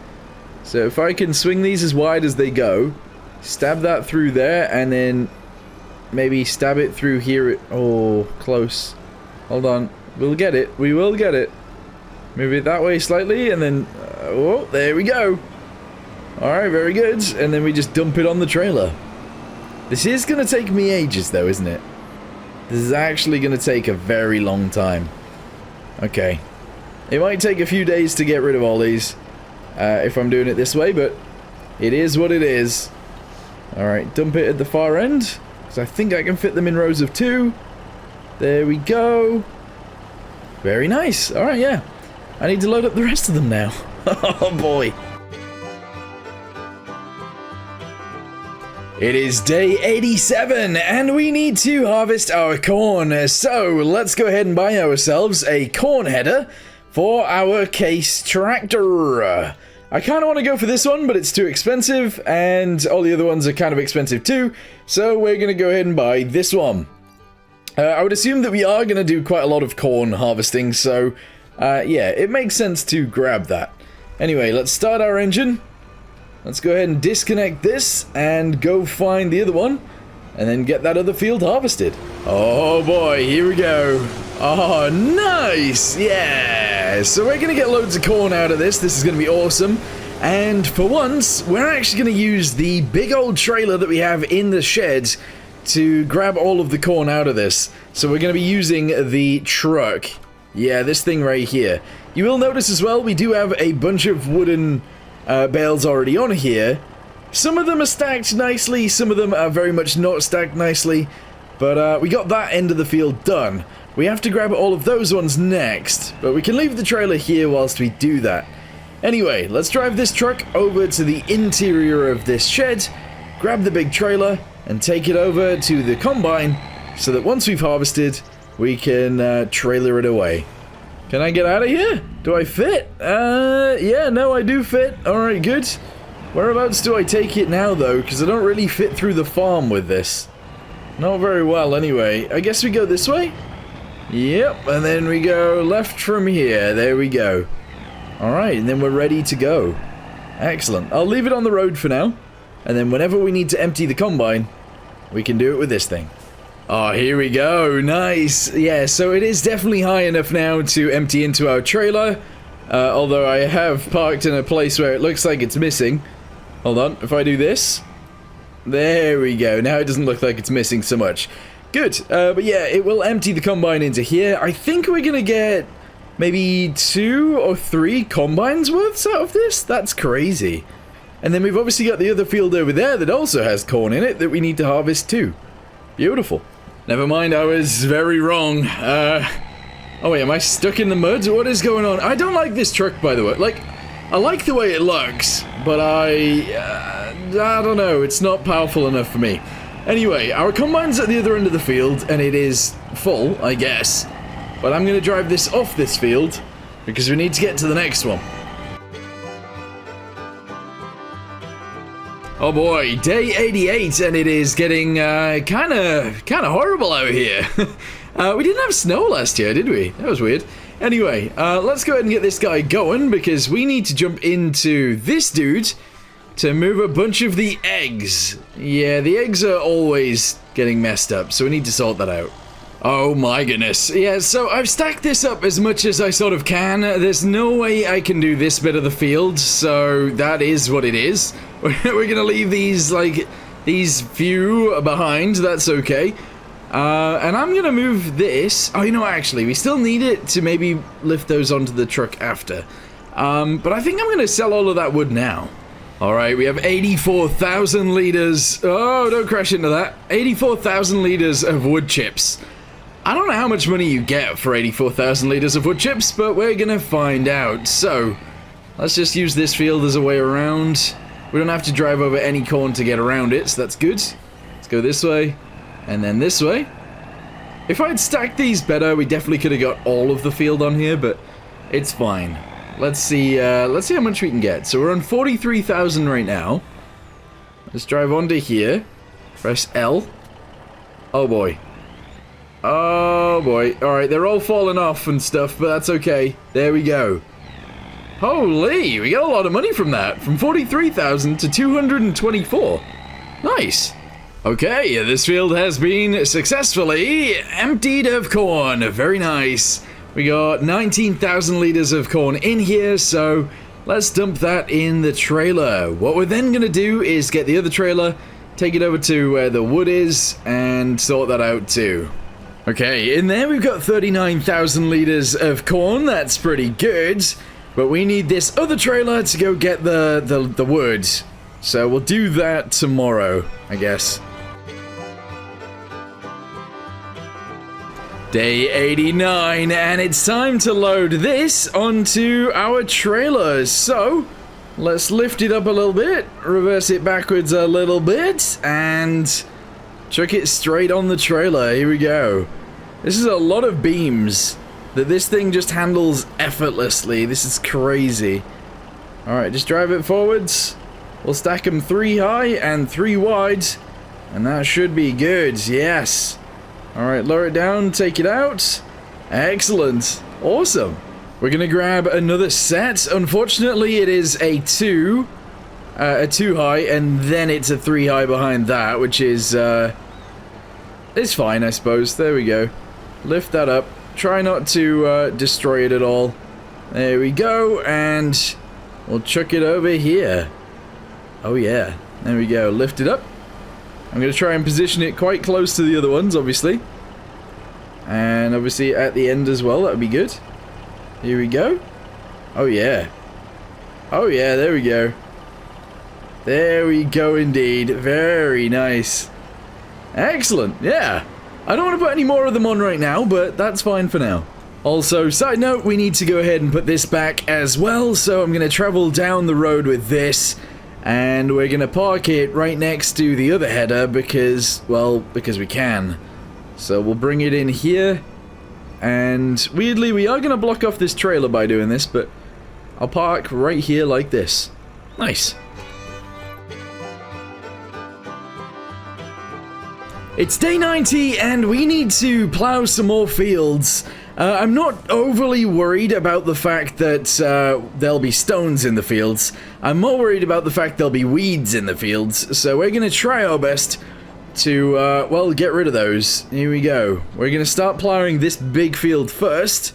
So if I can swing these as wide as they go, stab that through there, and then maybe stab it through here. Oh, close. Hold on. We'll get it. We will get it. Move it that way slightly, and then... oh, there we go. Alright, very good. And then we just dump it on the trailer. This is going to take me ages, though, isn't it? This is actually going to take a very long time. Okay. It might take a few days to get rid of all these, if I'm doing it this way, but it is what it is. Alright, dump it at the far end. So I think I can fit them in rows of 2. There we go. Very nice. Alright, yeah. I need to load up the rest of them now. Oh boy. It is day 87, and we need to harvest our corn. So let's go ahead and buy ourselves a corn header for our case tractor. I kind of want to go for this one, but it's too expensive, and all the other ones are kind of expensive too, so we're going to go ahead and buy this one. I would assume that we are going to do quite a lot of corn harvesting, so yeah, it makes sense to grab that. Anyway, let's start our engine. Let's go ahead and disconnect this and go find the other one, and then get that other field harvested. Oh boy, here we go. Oh, nice! Yeah! So we're gonna get loads of corn out of this. This is gonna be awesome. And for once, we're actually gonna use the big old trailer that we have in the shed to grab all of the corn out of this. So we're gonna be using the truck. Yeah, this thing right here. You will notice as well, we do have a bunch of wooden bales already on here. Some of them are stacked nicely, some of them are very much not stacked nicely. But we got that end of the field done. We have to grab all of those ones next, but we can leave the trailer here whilst we do that. Anyway, let's drive this truck over to the interior of this shed, grab the big trailer, and take it over to the combine, so that once we've harvested, we can trailer it away. Can I get out of here? Do I fit? Yeah, no, I do fit. Alright, good. Whereabouts do I take it now, though? Because I don't really fit through the farm with this. Not very well, anyway. I guess we go this way? Yep, and then we go left from here. There we go. Alright, and then we're ready to go. Excellent. I'll leave it on the road for now. And then whenever we need to empty the combine, we can do it with this thing. Oh, here we go. Nice. Yeah, so it is definitely high enough now to empty into our trailer. Although I have parked in a place where it looks like it's missing. Hold on, if I do this. There we go. Now it doesn't look like it's missing so much. Good. But yeah, it will empty the combine into here. I think we're going to get maybe 2 or 3 combines worths out of this. That's crazy. And then we've obviously got the other field over there that also has corn in it that we need to harvest too. Beautiful. Never mind, I was very wrong. Oh wait, am I stuck in the mud? What is going on? I don't like this truck, by the way. Like, I like the way it looks, but I don't know. It's not powerful enough for me. Anyway, our combine's at the other end of the field, and it is full, I guess. But I'm going to drive this off this field, because we need to get to the next one. Oh boy, day 88, and it is getting kind of horrible out here. We didn't have snow last year, did we? That was weird. Anyway, let's go ahead and get this guy going, because we need to jump into this dude to move a bunch of the eggs. Yeah, the eggs are always getting messed up, so we need to sort that out. Oh my goodness. Yeah, so I've stacked this up as much as I sort of can. There's no way I can do this bit of the field, so that is what it is. We're gonna leave these, like, these few behind, that's okay. And I'm gonna move this. Oh, you know, actually, we still need it to maybe lift those onto the truck after. But I think I'm gonna sell all of that wood now. Alright, we have 84,000 liters. Oh, don't crash into that. 84,000 liters of wood chips. I don't know how much money you get for 84,000 liters of wood chips, but we're gonna find out. So, let's just use this field as a way around. We don't have to drive over any corn to get around it, so that's good. Let's go this way. And then this way. If I'd stacked these better, we definitely could have got all of the field on here, but it's fine. Let's see how much we can get. So we're on 43,000 right now. Let's drive onto here. Press L. Oh boy. Oh boy. Alright, they're all falling off and stuff, but that's okay. There we go. Holy, we got a lot of money from that. From 43,000 to 224. Nice. Okay, this field has been successfully emptied of corn. Very nice. We got 19,000 liters of corn in here, so let's dump that in the trailer. What we're then going to do is get the other trailer, take it over to where the wood is, and sort that out too. Okay, in there we've got 39,000 liters of corn. That's pretty good. But we need this other trailer to go get the wood. So we'll do that tomorrow, I guess. Day 89, and it's time to load this onto our trailer. So, let's lift it up a little bit, reverse it backwards a little bit, and chuck it straight on the trailer. Here we go. This is a lot of beams that this thing just handles effortlessly. This is crazy. Alright, just drive it forwards. We'll stack them 3 high and 3 wide, and that should be good. Yes. Alright, lower it down, take it out. Excellent. Awesome. We're gonna grab another set. Unfortunately, it is a 2 high, and then it's a 3 high behind that, which is, it's fine, I suppose. There we go. Lift that up. Try not to destroy it at all. There we go, and we'll chuck it over here. Oh yeah, there we go. Lift it up. I'm going to try and position it quite close to the other ones, obviously. And obviously at the end as well, that would be good. Here we go. Oh yeah. Oh yeah, there we go. There we go indeed. Very nice. Excellent, yeah. I don't want to put any more of them on right now, but that's fine for now. Also, side note, we need to go ahead and put this back as well, so I'm going to travel down the road with this. And we're going to park it right next to the other header because, well, because we can. So we'll bring it in here. And weirdly, we are going to block off this trailer by doing this, but I'll park right here like this. Nice. It's day 90 and we need to plow some more fields. I'm not overly worried about the fact that there'll be stones in the fields. I'm more worried about the fact there'll be weeds in the fields. So we're going to try our best to, well, get rid of those. Here we go. We're going to start plowing this big field first.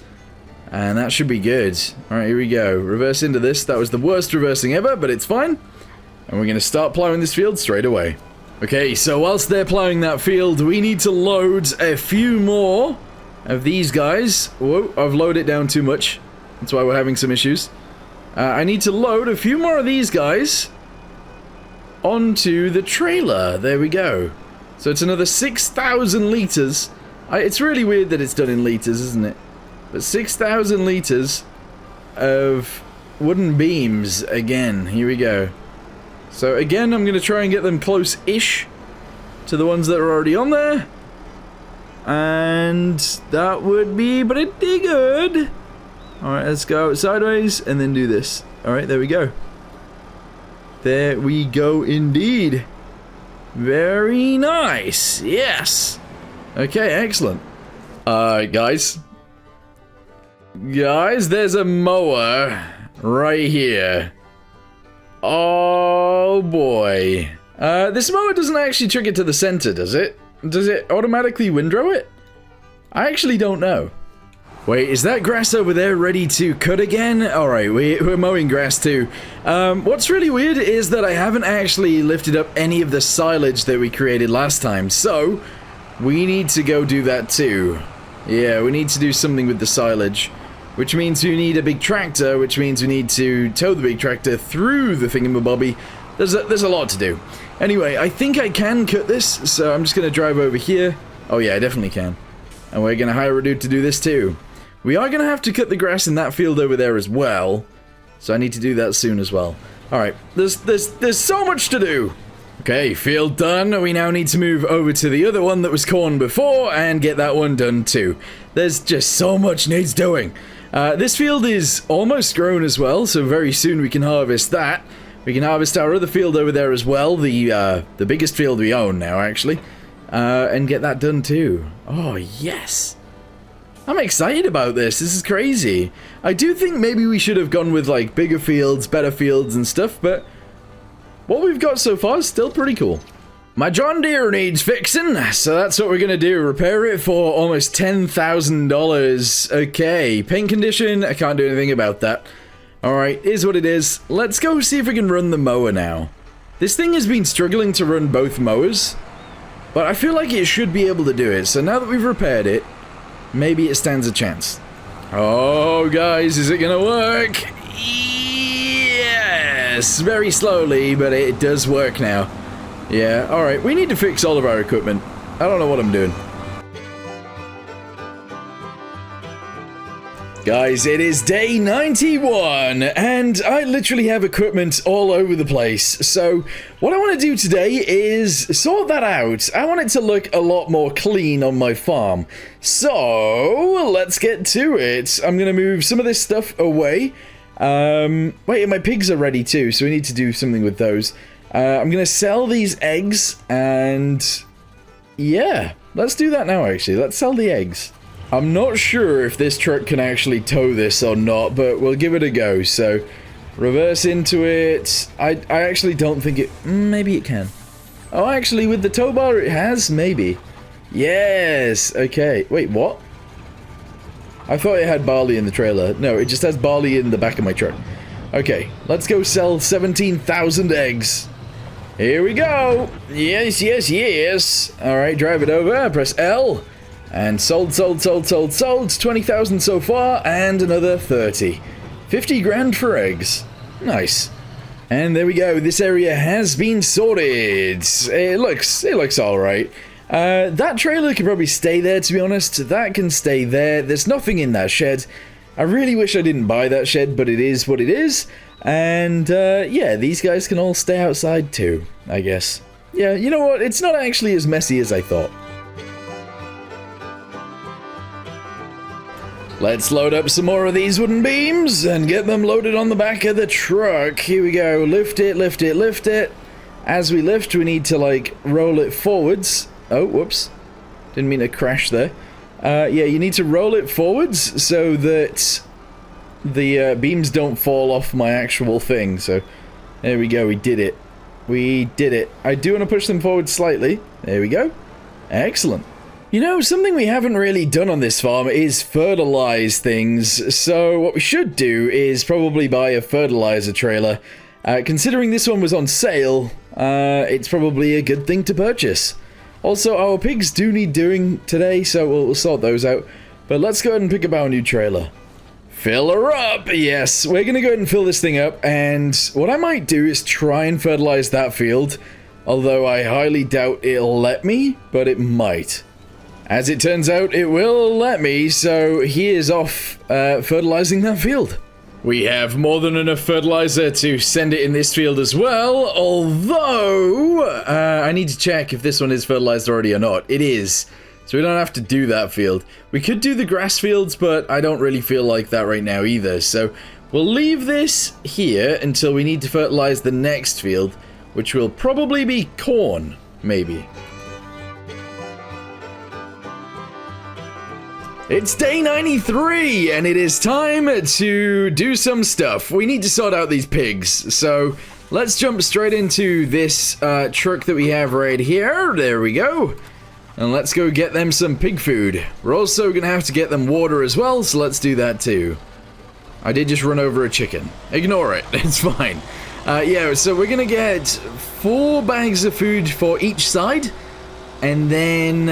And that should be good. Alright, here we go. Reverse into this. That was the worst reversing ever, but it's fine. And we're going to start plowing this field straight away. Okay, so whilst they're plowing that field, we need to load a few more of these guys. Whoa, I've loaded it down too much. That's why we're having some issues. I need to load a few more of these guys onto the trailer. There we go. So it's another 6,000 litres. It's really weird that it's done in litres, isn't it? But 6,000 litres of wooden beams again. Here we go. So again, I'm going to try and get them close-ish to the ones that are already on there. And that would be pretty good. Alright, let's go sideways and then do this. Alright, there we go. There we go indeed. Very nice. Yes. Okay, excellent. Guys. Guys, there's a mower right here. Oh boy. This mower doesn't actually trick it to the center, does it? Does it automatically windrow it? I actually don't know. Wait, is that grass over there ready to cut again? Alright, we're mowing grass too. What's really weird is that I haven't actually lifted up any of the silage that we created last time, so we need to go do that too. Yeah, we need to do something with the silage. Which means we need a big tractor, which means we need to tow the big tractor through the thingamabobby. There's a lot to do. Anyway, I think I can cut this, so I'm just going to drive over here. Oh yeah, I definitely can. And we're going to hire a dude to do this too. We are going to have to cut the grass in that field over there as well. So I need to do that soon as well. Alright, there's so much to do. Okay, field done. We now need to move over to the other one that was corn before and get that one done too. There's just so much needs doing. This field is almost grown as well, so very soon we can harvest that. We can harvest our other field over there as well, the biggest field we own now, actually, and get that done too. Oh, yes. I'm excited about this. This is crazy. I do think maybe we should have gone with, like, bigger fields, better fields and stuff, but what we've got so far is still pretty cool. My John Deere needs fixing, so that's what we're going to do. Repair it for almost $10,000. Okay, paint condition, I can't do anything about that. Alright, is what it is. Let's go see if we can run the mower now. This thing has been struggling to run both mowers, but I feel like it should be able to do it. So now that we've repaired it, maybe it stands a chance. Oh, guys, is it going to work? Yes, very slowly, but it does work now. Yeah, alright, we need to fix all of our equipment. I don't know what I'm doing. Guys, it is day 91, and I literally have equipment all over the place. So, what I want to do today is sort that out. I want it to look a lot more clean on my farm. So, let's get to it. I'm going to move some of this stuff away. Wait, my pigs are ready too, so we need to do something with those. I'm going to sell these eggs, and yeah, let's do that now, actually. Let's sell the eggs. I'm not sure if this truck can actually tow this or not, but we'll give it a go. So, reverse into it. I actually don't think it... maybe it can. Oh, actually, with the tow bar it has? Maybe. Yes! Okay. Wait, what? I thought it had barley in the trailer. No, it just has barley in the back of my truck. Okay, let's go sell 17,000 eggs. Here we go. Yes, yes, yes. Alright, drive it over. Press L. And sold. 20,000 so far, and another 30. 50 grand for eggs. Nice. And there we go. This area has been sorted. It looks alright. That trailer can probably stay there, to be honest. That can stay there. There's nothing in that shed. I really wish I didn't buy that shed, but it is what it is. And, yeah, these guys can all stay outside too, I guess. Yeah, you know what? It's not actually as messy as I thought. Let's load up some more of these wooden beams and get them loaded on the back of the truck. Here we go. Lift it, lift it, lift it. As we lift, we need to, like, roll it forwards. Oh, whoops. Didn't mean to crash there. Yeah, you need to roll it forwards so that the beams don't fall off my actual thing. So, there we go. We did it. We did it. I do want to push them forward slightly. There we go. Excellent. You know, something we haven't really done on this farm is fertilize things, so what we should do is probably buy a fertilizer trailer. Considering this one was on sale, it's probably a good thing to purchase. Also, our pigs do need doing today, so we'll sort those out. But let's go ahead and pick up our new trailer. Fill her up! Yes, we're going to go ahead and fill this thing up, and what I might do is try and fertilize that field, although I highly doubt it'll let me, but it might. As it turns out, it will let me, so he is off fertilizing that field. We have more than enough fertilizer to send it in this field as well, although I need to check if this one is fertilized already or not. It is, so we don't have to do that field. We could do the grass fields, but I don't really feel like that right now either, so we'll leave this here until we need to fertilize the next field, which will probably be corn, maybe. It's day 93, and it is time to do some stuff. We need to sort out these pigs, so let's jump straight into this truck that we have right here. There we go. And let's go get them some pig food. We're also going to have to get them water as well, so let's do that too. I did just run over a chicken. Ignore it, it's fine. Yeah, so we're going to get 4 bags of food for each side, and then,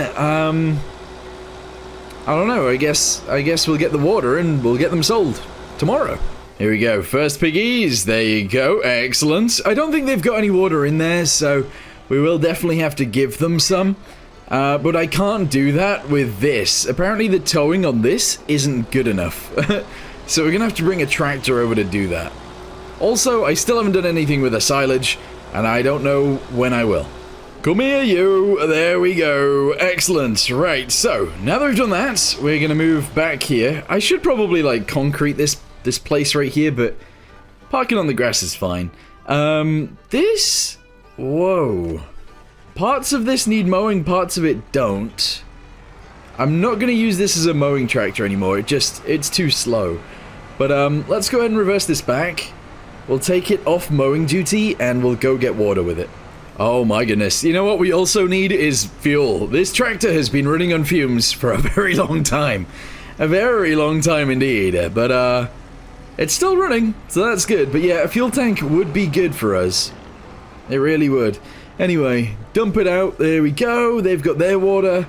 I don't know, I guess we'll get the water and we'll get them sold tomorrow. Here we go, first piggies, there you go, excellent. I don't think they've got any water in there, so we will definitely have to give them some. But I can't do that with this. Apparently the towing on this isn't good enough. So we're gonna have to bring a tractor over to do that. Also, I still haven't done anything with the silage. And I don't know when I will. Come here, you. There we go. Excellent. Right, so now that we've done that, we're going to move back here. I should probably, like, concrete this place right here, but parking on the grass is fine. This... Whoa. Parts of this need mowing, parts of it don't. I'm not going to use this as a mowing tractor anymore. It's too slow. But, let's go ahead and reverse this back. We'll take it off mowing duty, and we'll go get water with it. Oh my goodness. You know what we also need is fuel. This tractor has been running on fumes for a very long time. A very long time indeed. But, it's still running, so that's good. But yeah, a fuel tank would be good for us. It really would. Anyway, dump it out. There we go. They've got their water.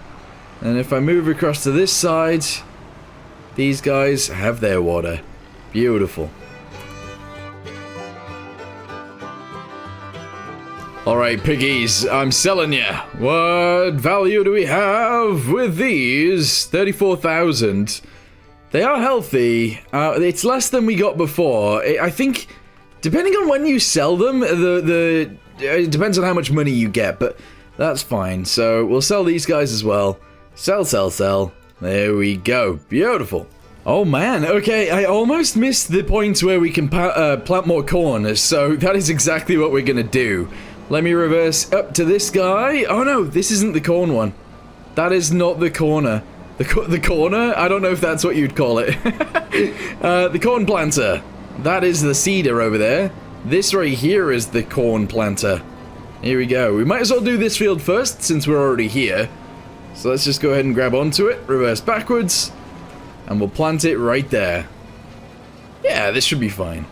And if I move across to this side, these guys have their water. Beautiful. Alright, piggies, I'm selling ya. What value do we have with these? 34,000. They are healthy. It's less than we got before. I think, depending on when you sell them, it depends on how much money you get, but that's fine. So we'll sell these guys as well. Sell, sell, sell. There we go. Beautiful. Oh man, okay, I almost missed the point where we can plant more corn, so that is exactly what we're gonna do. Let me reverse up to this guy. Oh no, this isn't the corn one. That is not the corner. The corner? I don't know if that's what you'd call it. The corn planter. That is the seeder over there. This right here is the corn planter. Here we go. We might as well do this field first since we're already here. So let's just go ahead and grab onto it, reverse backwards, and we'll plant it right there. Yeah, this should be fine.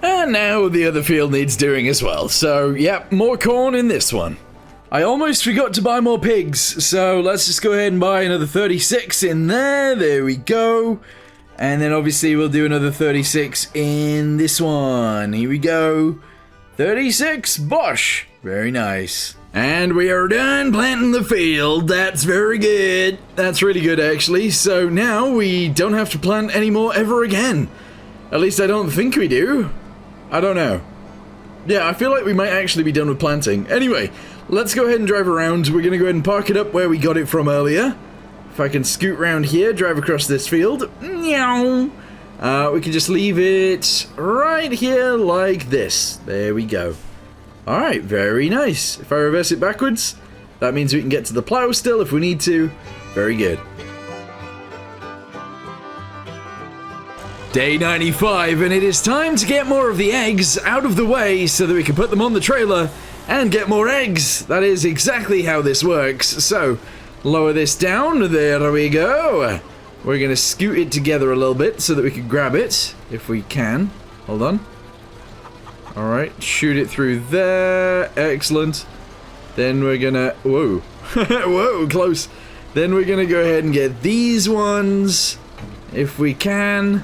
And now the other field needs doing as well. So, yep, more corn in this one. I almost forgot to buy more pigs, so let's just go ahead and buy another 36 in there. There we go. And then obviously we'll do another 36 in this one. Here we go. 36, bosh. Very nice. And we are done planting the field. That's very good. That's really good, actually. So now we don't have to plant anymore ever again. At least I don't think we do. I don't know. Yeah, I feel like we might actually be done with planting. Anyway, let's go ahead and drive around. We're going to go ahead and park it up where we got it from earlier. If I can scoot around here, drive across this field. Meow. We can just leave it right here like this. There we go. Alright, very nice. If I reverse it backwards, that means we can get to the plow still if we need to. Very good. Day 95, and it is time to get more of the eggs out of the way so that we can put them on the trailer and get more eggs. That is exactly how this works. So, lower this down. There we go. We're going to scoot it together a little bit so that we can grab it, if we can. Hold on. Alright, shoot it through there. Excellent. Then we're going to... Whoa. Whoa, close. Then we're going to go ahead and get these ones, if we can.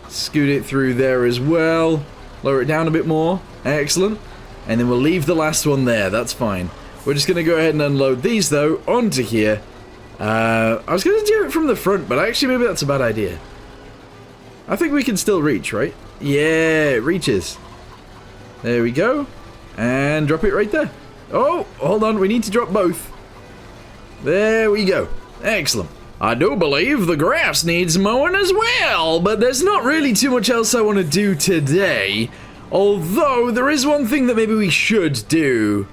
Scoot it through there as well. Lower it down a bit more. Excellent. And then we'll leave the last one there. That's fine. We're just going to go ahead and unload these, though, onto here. I was going to do it from the front, but actually maybe that's a bad idea. I think we can still reach, right? Yeah, it reaches. There we go. And drop it right there. Oh, hold on. We need to drop both. There we go. Excellent. I do believe the grass needs mowing as well, but there's not really too much else I want to do today. Although, there is one thing that maybe we should do.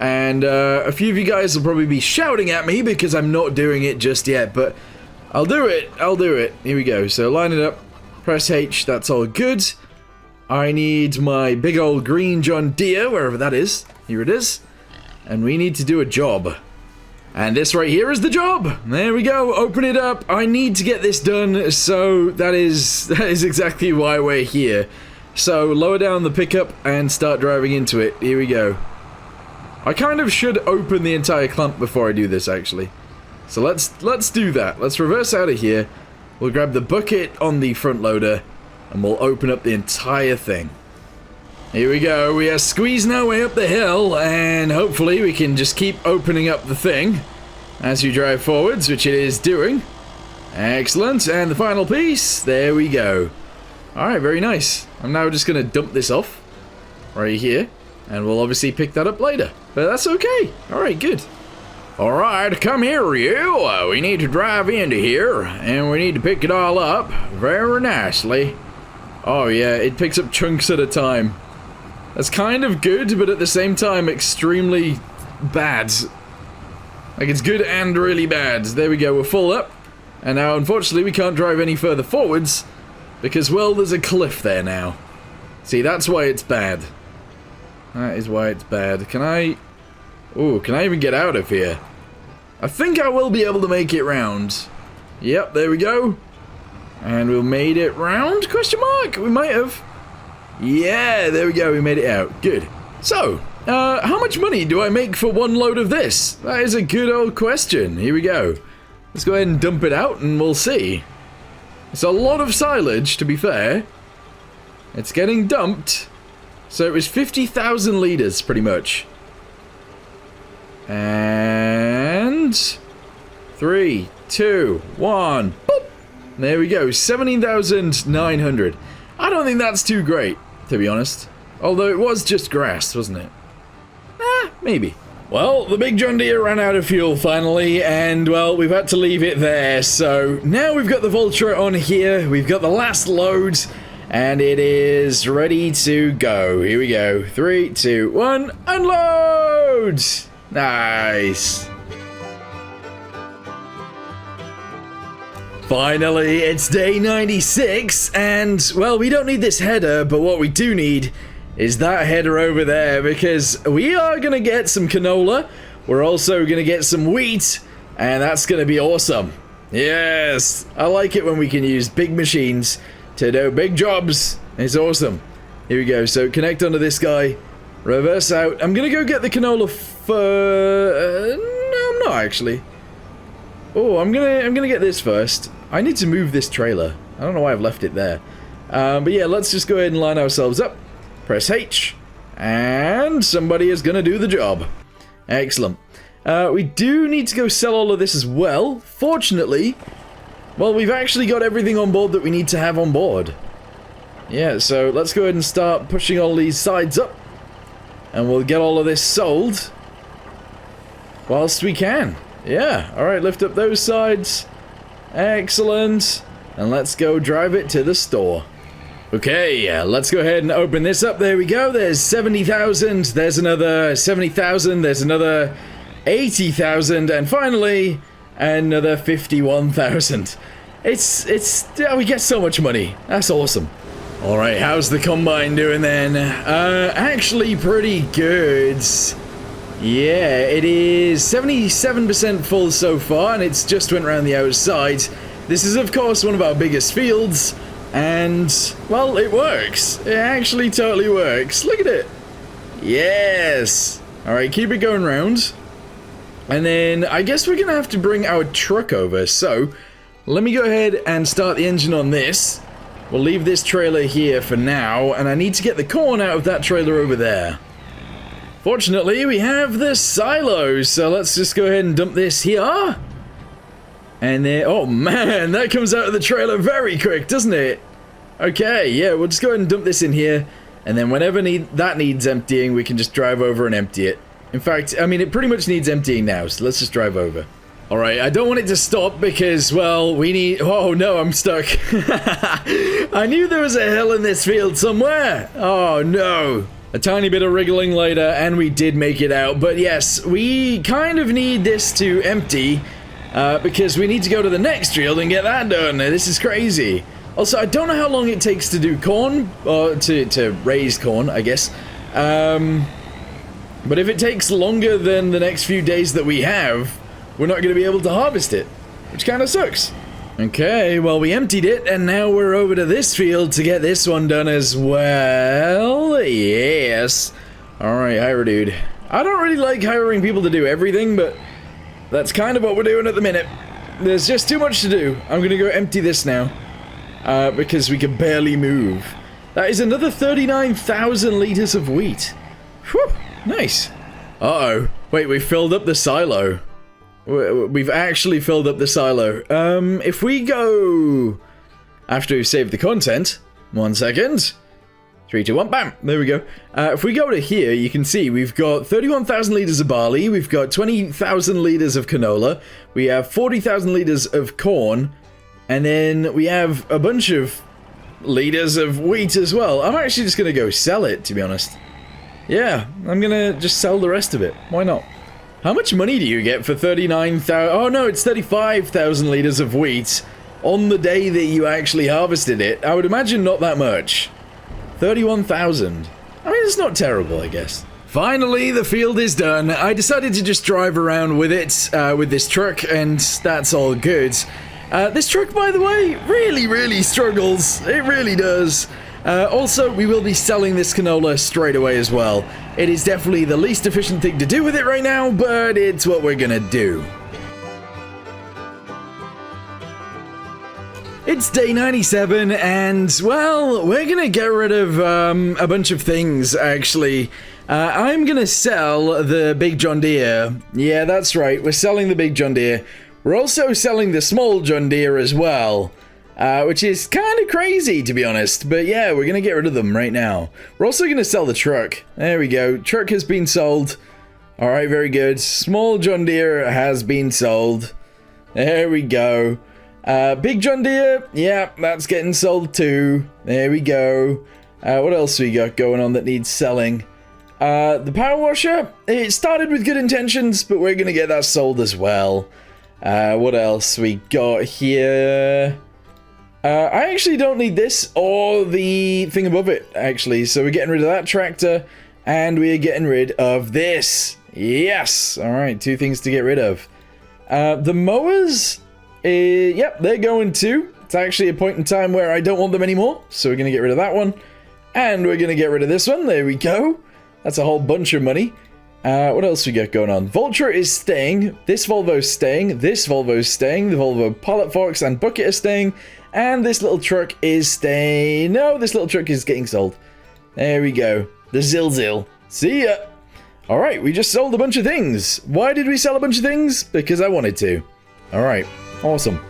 And a few of you guys will probably be shouting at me because I'm not doing it just yet, but I'll do it. I'll do it. Here we go. So line it up. Press H. That's all good. I need my big old green John Deere, wherever that is. Here it is. And we need to do a job. And this right here is the job. There we go. Open it up. I need to get this done, so that is exactly why we're here. So lower down the pickup and start driving into it. Here we go. I kind of should open the entire clump before I do this, actually. So let's do that. Let's reverse out of here. We'll grab the bucket on the front loader, and we'll open up the entire thing. Here we go. We are squeezing our way up the hill, and hopefully we can just keep opening up the thing as you drive forwards, which it is doing. Excellent. And the final piece. There we go. Alright, very nice. I'm now just going to dump this off right here. And we'll obviously pick that up later. But that's okay. Alright, good. Alright, come here, you. We need to drive into here, and we need to pick it all up very nicely. Oh yeah, it picks up chunks at a time. That's kind of good, but at the same time, extremely bad. Like, it's good and really bad. There we go, we're full up. And now, unfortunately, we can't drive any further forwards, because, well, there's a cliff there now. See, that's why it's bad. That is why it's bad. Can I... Ooh, can I even get out of here? I think I will be able to make it round. Yep, there we go. And we made it round? Question mark? We might have. Yeah, there we go. We made it out. Good. So, how much money do I make for one load of this? That is a good old question. Here we go. Let's go ahead and dump it out and we'll see. It's a lot of silage, to be fair. It's getting dumped. So it was 50,000 litres, pretty much. And... 3, 2, 1... Boop! There we go, 17,900. I don't think that's too great, to be honest. Although it was just grass, wasn't it? Maybe. Well, the big John Deere ran out of fuel finally, and, well, we've had to leave it there. So now we've got the Vulture on here, we've got the last load, and it is ready to go. Here we go. 3, 2, 1, unload! Nice. Finally, it's day 96, and, well, we don't need this header, but what we do need is that header over there, because we are going to get some canola, we're also going to get some wheat, and that's going to be awesome. Yes, I like it when we can use big machines to do big jobs. It's awesome. Here we go, so connect onto this guy, reverse out. I'm going to go get the canola no, I'm not actually. Oh, I'm gonna get this first. I need to move this trailer. I don't know why I've left it there. But yeah, let's just go ahead and line ourselves up. Press H. And somebody is gonna do the job. Excellent. We do need to go sell all of this as well. Fortunately, well, we've actually got everything on board that we need to have on board. Yeah, so let's go ahead and start pushing all these sides up. And we'll get all of this sold whilst we can. Yeah, alright, lift up those sides. Excellent. And let's go drive it to the store. Okay, let's go ahead and open this up. There we go. There's 70,000. There's another 70,000. There's another 80,000. And finally, another 51,000. Oh, we get so much money. That's awesome. Alright, how's the combine doing then? Actually pretty good. Yeah, it is 77% full so far, and it's just went around the outside. This is, of course, one of our biggest fields, and, well, it works. It actually totally works. Look at it. Yes. Alright, keep it going round. And then, I guess we're gonna have to bring our truck over, so let me go ahead and start the engine on this. We'll leave this trailer here for now, and I need to get the corn out of that trailer over there. Fortunately, we have the silos, so let's just go ahead and dump this here. And then, oh man, that comes out of the trailer very quick, doesn't it? Okay, yeah, we'll just go ahead and dump this in here, and then whenever that needs emptying, we can just drive over and empty it. In fact, I mean, it pretty much needs emptying now, so let's just drive over. Alright, I don't want it to stop because, well, we need... Oh no, I'm stuck. I knew there was a hill in this field somewhere. Oh no. A tiny bit of wriggling later, and we did make it out. But yes, we kind of need this to empty, because we need to go to the next field and get that done. This is crazy. Also, I don't know how long it takes to do corn, or to raise corn, I guess. But if it takes longer than the next few days that we have, we're not going to be able to harvest it, which kind of sucks. Okay, well, we emptied it, and now we're over to this field to get this one done as well. Yes. Alright, hire a dude. I don't really like hiring people to do everything, but that's kind of what we're doing at the minute. There's just too much to do. I'm gonna go empty this now, because we can barely move. That is another 39,000 litres of wheat. Whew, nice. Uh-oh. Wait, we filled up the silo. We've actually filled up the silo. If we go... After we save the content... 1 second. 3, 2, 1, bam! There we go. If we go to here, you can see we've got 31,000 liters of barley, we've got 20,000 liters of canola, we have 40,000 liters of corn, and then we have a bunch of liters of wheat as well. I'm actually just going to go sell it, to be honest. Yeah, I'm going to just sell the rest of it. Why not? How much money do you get for 39,000? Oh no, it's 35,000 liters of wheat on the day that you actually harvested it. I would imagine not that much. 31,000. I mean, it's not terrible, I guess. Finally, the field is done. I decided to just drive around with it, with this truck, and that's all good. This truck, by the way, really struggles. It really does. Also, we will be selling this canola straight away as well. It is definitely the least efficient thing to do with it right now, but it's what we're gonna do. It's day 97, and, well, we're gonna get rid of a bunch of things, actually. I'm gonna sell the big John Deere. Yeah, that's right, we're selling the big John Deere. We're also selling the small John Deere as well, which is kind of crazy, to be honest. But yeah, we're gonna get rid of them right now. We're also gonna sell the truck. There we go, truck has been sold. Alright, very good. Small John Deere has been sold. There we go. Big John Deere, yeah, that's getting sold too. There we go. What else we got going on that needs selling? The power washer, it started with good intentions, but we're gonna get that sold as well. What else we got here? I actually don't need this or the thing above it, actually. So we're getting rid of that tractor, and we're getting rid of this. Yes! Alright, 2 things to get rid of. The mowers... yep, they're going too. It's actually a point in time where I don't want them anymore, so we're going to get rid of that one. And we're going to get rid of this one. There we go. That's a whole bunch of money. What else we got going on? Vulture is staying. This Volvo's staying. This Volvo's staying. The Volvo pallet forks and bucket are staying. And this little truck is staying. No, this little truck is getting sold. There we go. The Zilzil. See ya. Alright, we just sold a bunch of things. Why did we sell a bunch of things? Because I wanted to. Alright. Awesome.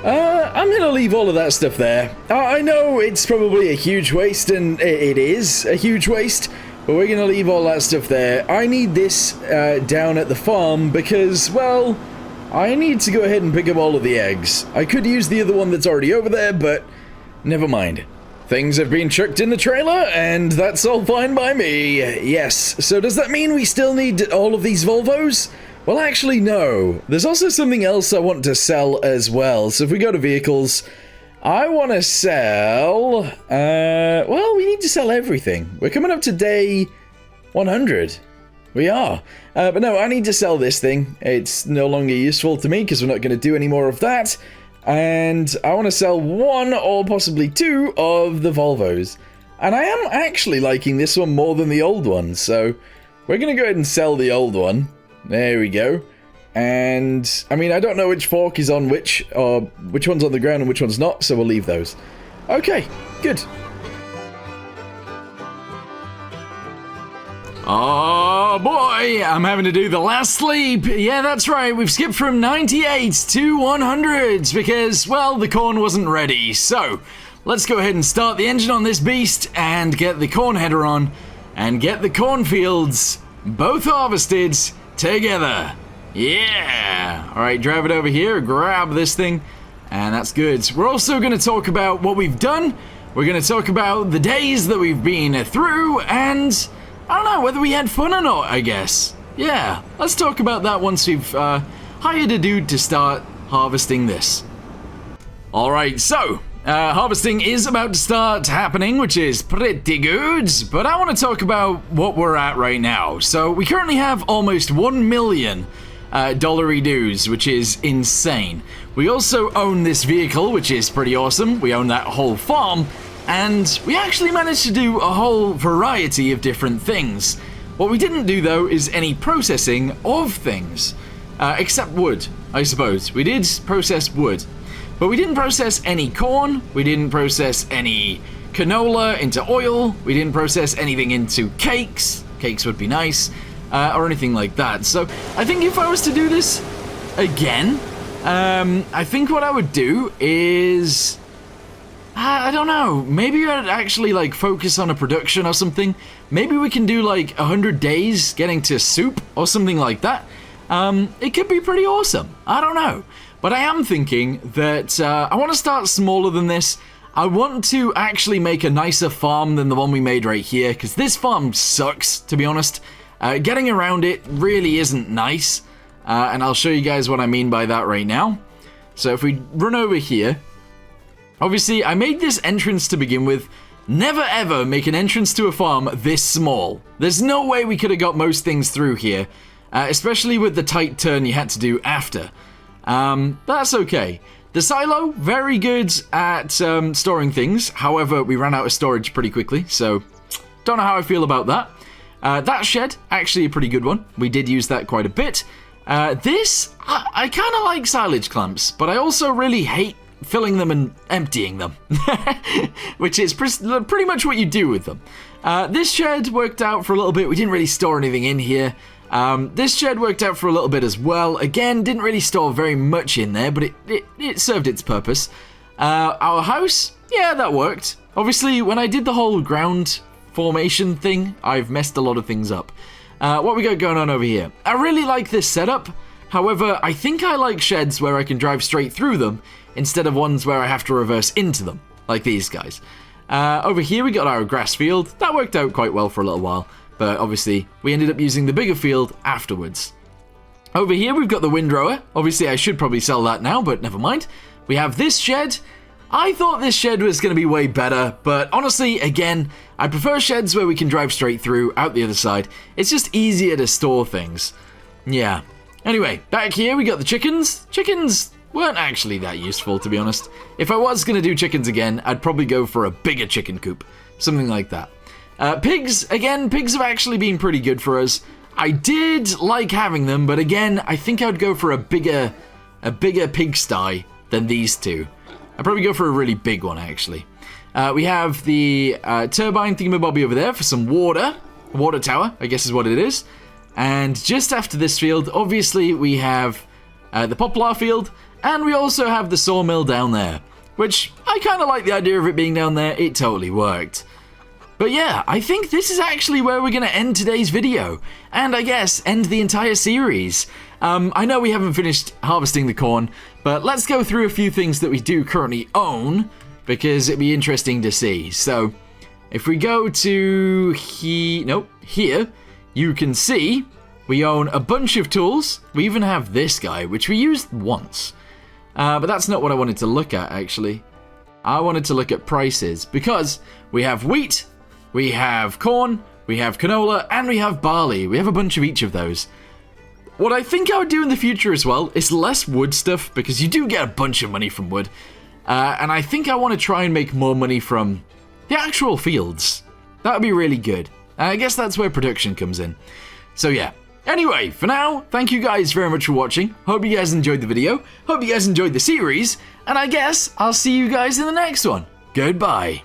I'm gonna leave all of that stuff there. I know it's probably a huge waste, and it is a huge waste, but we're gonna leave all that stuff there. I need this down at the farm because, well, I need to go ahead and pick up all of the eggs. I could use the other one that's already over there, but never mind. Things have been chucked in the trailer, and that's all fine by me. Yes, so does that mean we still need all of these Volvos? Well, actually, no. There's also something else I want to sell as well. So if we go to vehicles, I want to sell... well, we need to sell everything. We're coming up to day 100. We are. But no, I need to sell this thing. It's no longer useful to me because we're not going to do any more of that. And I want to sell 1 or possibly 2 of the Volvos. And I am actually liking this one more than the old one. So we're going to go ahead and sell the old one. There we go. And, I mean, I don't know which fork is on which, or which one's on the ground and which one's not, so we'll leave those. Okay, good. Oh boy, I'm having to do the last sleep. Yeah, that's right, we've skipped from 98 to 100 because, well, the corn wasn't ready. So, let's go ahead and start the engine on this beast and get the corn header on and get the cornfields both harvested together. Yeah. Alright, drive it over here, grab this thing, and that's good. We're also going to talk about what we've done. We're going to talk about the days that we've been through, and I don't know whether we had fun or not, I guess. Yeah, let's talk about that once we've hired a dude to start harvesting this. Alright, so harvesting is about to start happening, which is pretty good, but I want to talk about what we're at right now. So we currently have almost $1 million dues, which is insane. We also own this vehicle, which is pretty awesome. We own that whole farm, and we actually managed to do a whole variety of different things. What we didn't do, though, is any processing of things, except wood, I suppose. We did process wood. But we didn't process any corn, we didn't process any canola into oil, we didn't process anything into cakes would be nice, or anything like that. So I think if I was to do this again, I think what I would do is I don't know. Maybe I'd actually like focus on a production or something. Maybe we can do like 100 days getting to soup or something like that. It could be pretty awesome. I don't know. But I am thinking that I want to start smaller than this. I want to actually make a nicer farm than the one we made right here, because this farm sucks, to be honest. Getting around it really isn't nice, and I'll show you guys what I mean by that right now. So if we run over here, obviously I made this entrance to begin with. Never ever make an entrance to a farm this small. There's no way we could have got most things through here, especially with the tight turn you had to do after. That's okay. The silo, very good at storing things. However, we ran out of storage pretty quickly, so don't know how I feel about that. That shed, actually a pretty good one. We did use that quite a bit. This, I kind of like silage clamps, but I also really hate filling them and emptying them, which is pretty much what you do with them. This shed worked out for a little bit. We didn't really store anything in here. This shed worked out for a little bit as well. Again, didn't really store very much in there, but it served its purpose. Our house, yeah, that worked. Obviously, when I did the whole ground formation thing, I've messed a lot of things up. What we got going on over here? I really like this setup. However, I think I like sheds where I can drive straight through them instead of ones where I have to reverse into them, like these guys. Over here, we got our grass field. That worked out quite well for a little while. But obviously, we ended up using the bigger field afterwards. Over here, we've got the windrower. Obviously, I should probably sell that now, but never mind. We have this shed. I thought this shed was going to be way better, but honestly, again, I prefer sheds where we can drive straight through, out the other side. It's just easier to store things. Yeah. Anyway, back here, we got the chickens. Chickens weren't actually that useful, to be honest. If I was going to do chickens again, I'd probably go for a bigger chicken coop. Something like that. Pigs, again, pigs have actually been pretty good for us. I did like having them, but again, I think I would go for a bigger pigsty than these two. I'd probably go for a really big one, actually. We have the turbine thingamabobby over there for some water. Water tower, I guess is what it is. And just after this field, obviously, we have the poplar field, and we also have the sawmill down there, which I kind of like the idea of it being down there. It totally worked. But yeah, I think this is actually where we're going to end today's video, and I guess end the entire series. I know we haven't finished harvesting the corn, but let's go through a few things that we do currently own, because it'd be interesting to see. So, if we go to here, you can see we own a bunch of tools. We even have this guy, which we used once. But that's not what I wanted to look at, actually. I wanted to look at prices, because we have wheat, we have corn, we have canola, and we have barley. We have a bunch of each of those. What I think I would do in the future as well is less wood stuff, because you do get a bunch of money from wood. And I think I want to try and make more money from the actual fields. That would be really good. I guess that's where production comes in. So yeah. Anyway, for now, thank you guys very much for watching. Hope you guys enjoyed the video. Hope you guys enjoyed the series. And I guess I'll see you guys in the next one. Goodbye.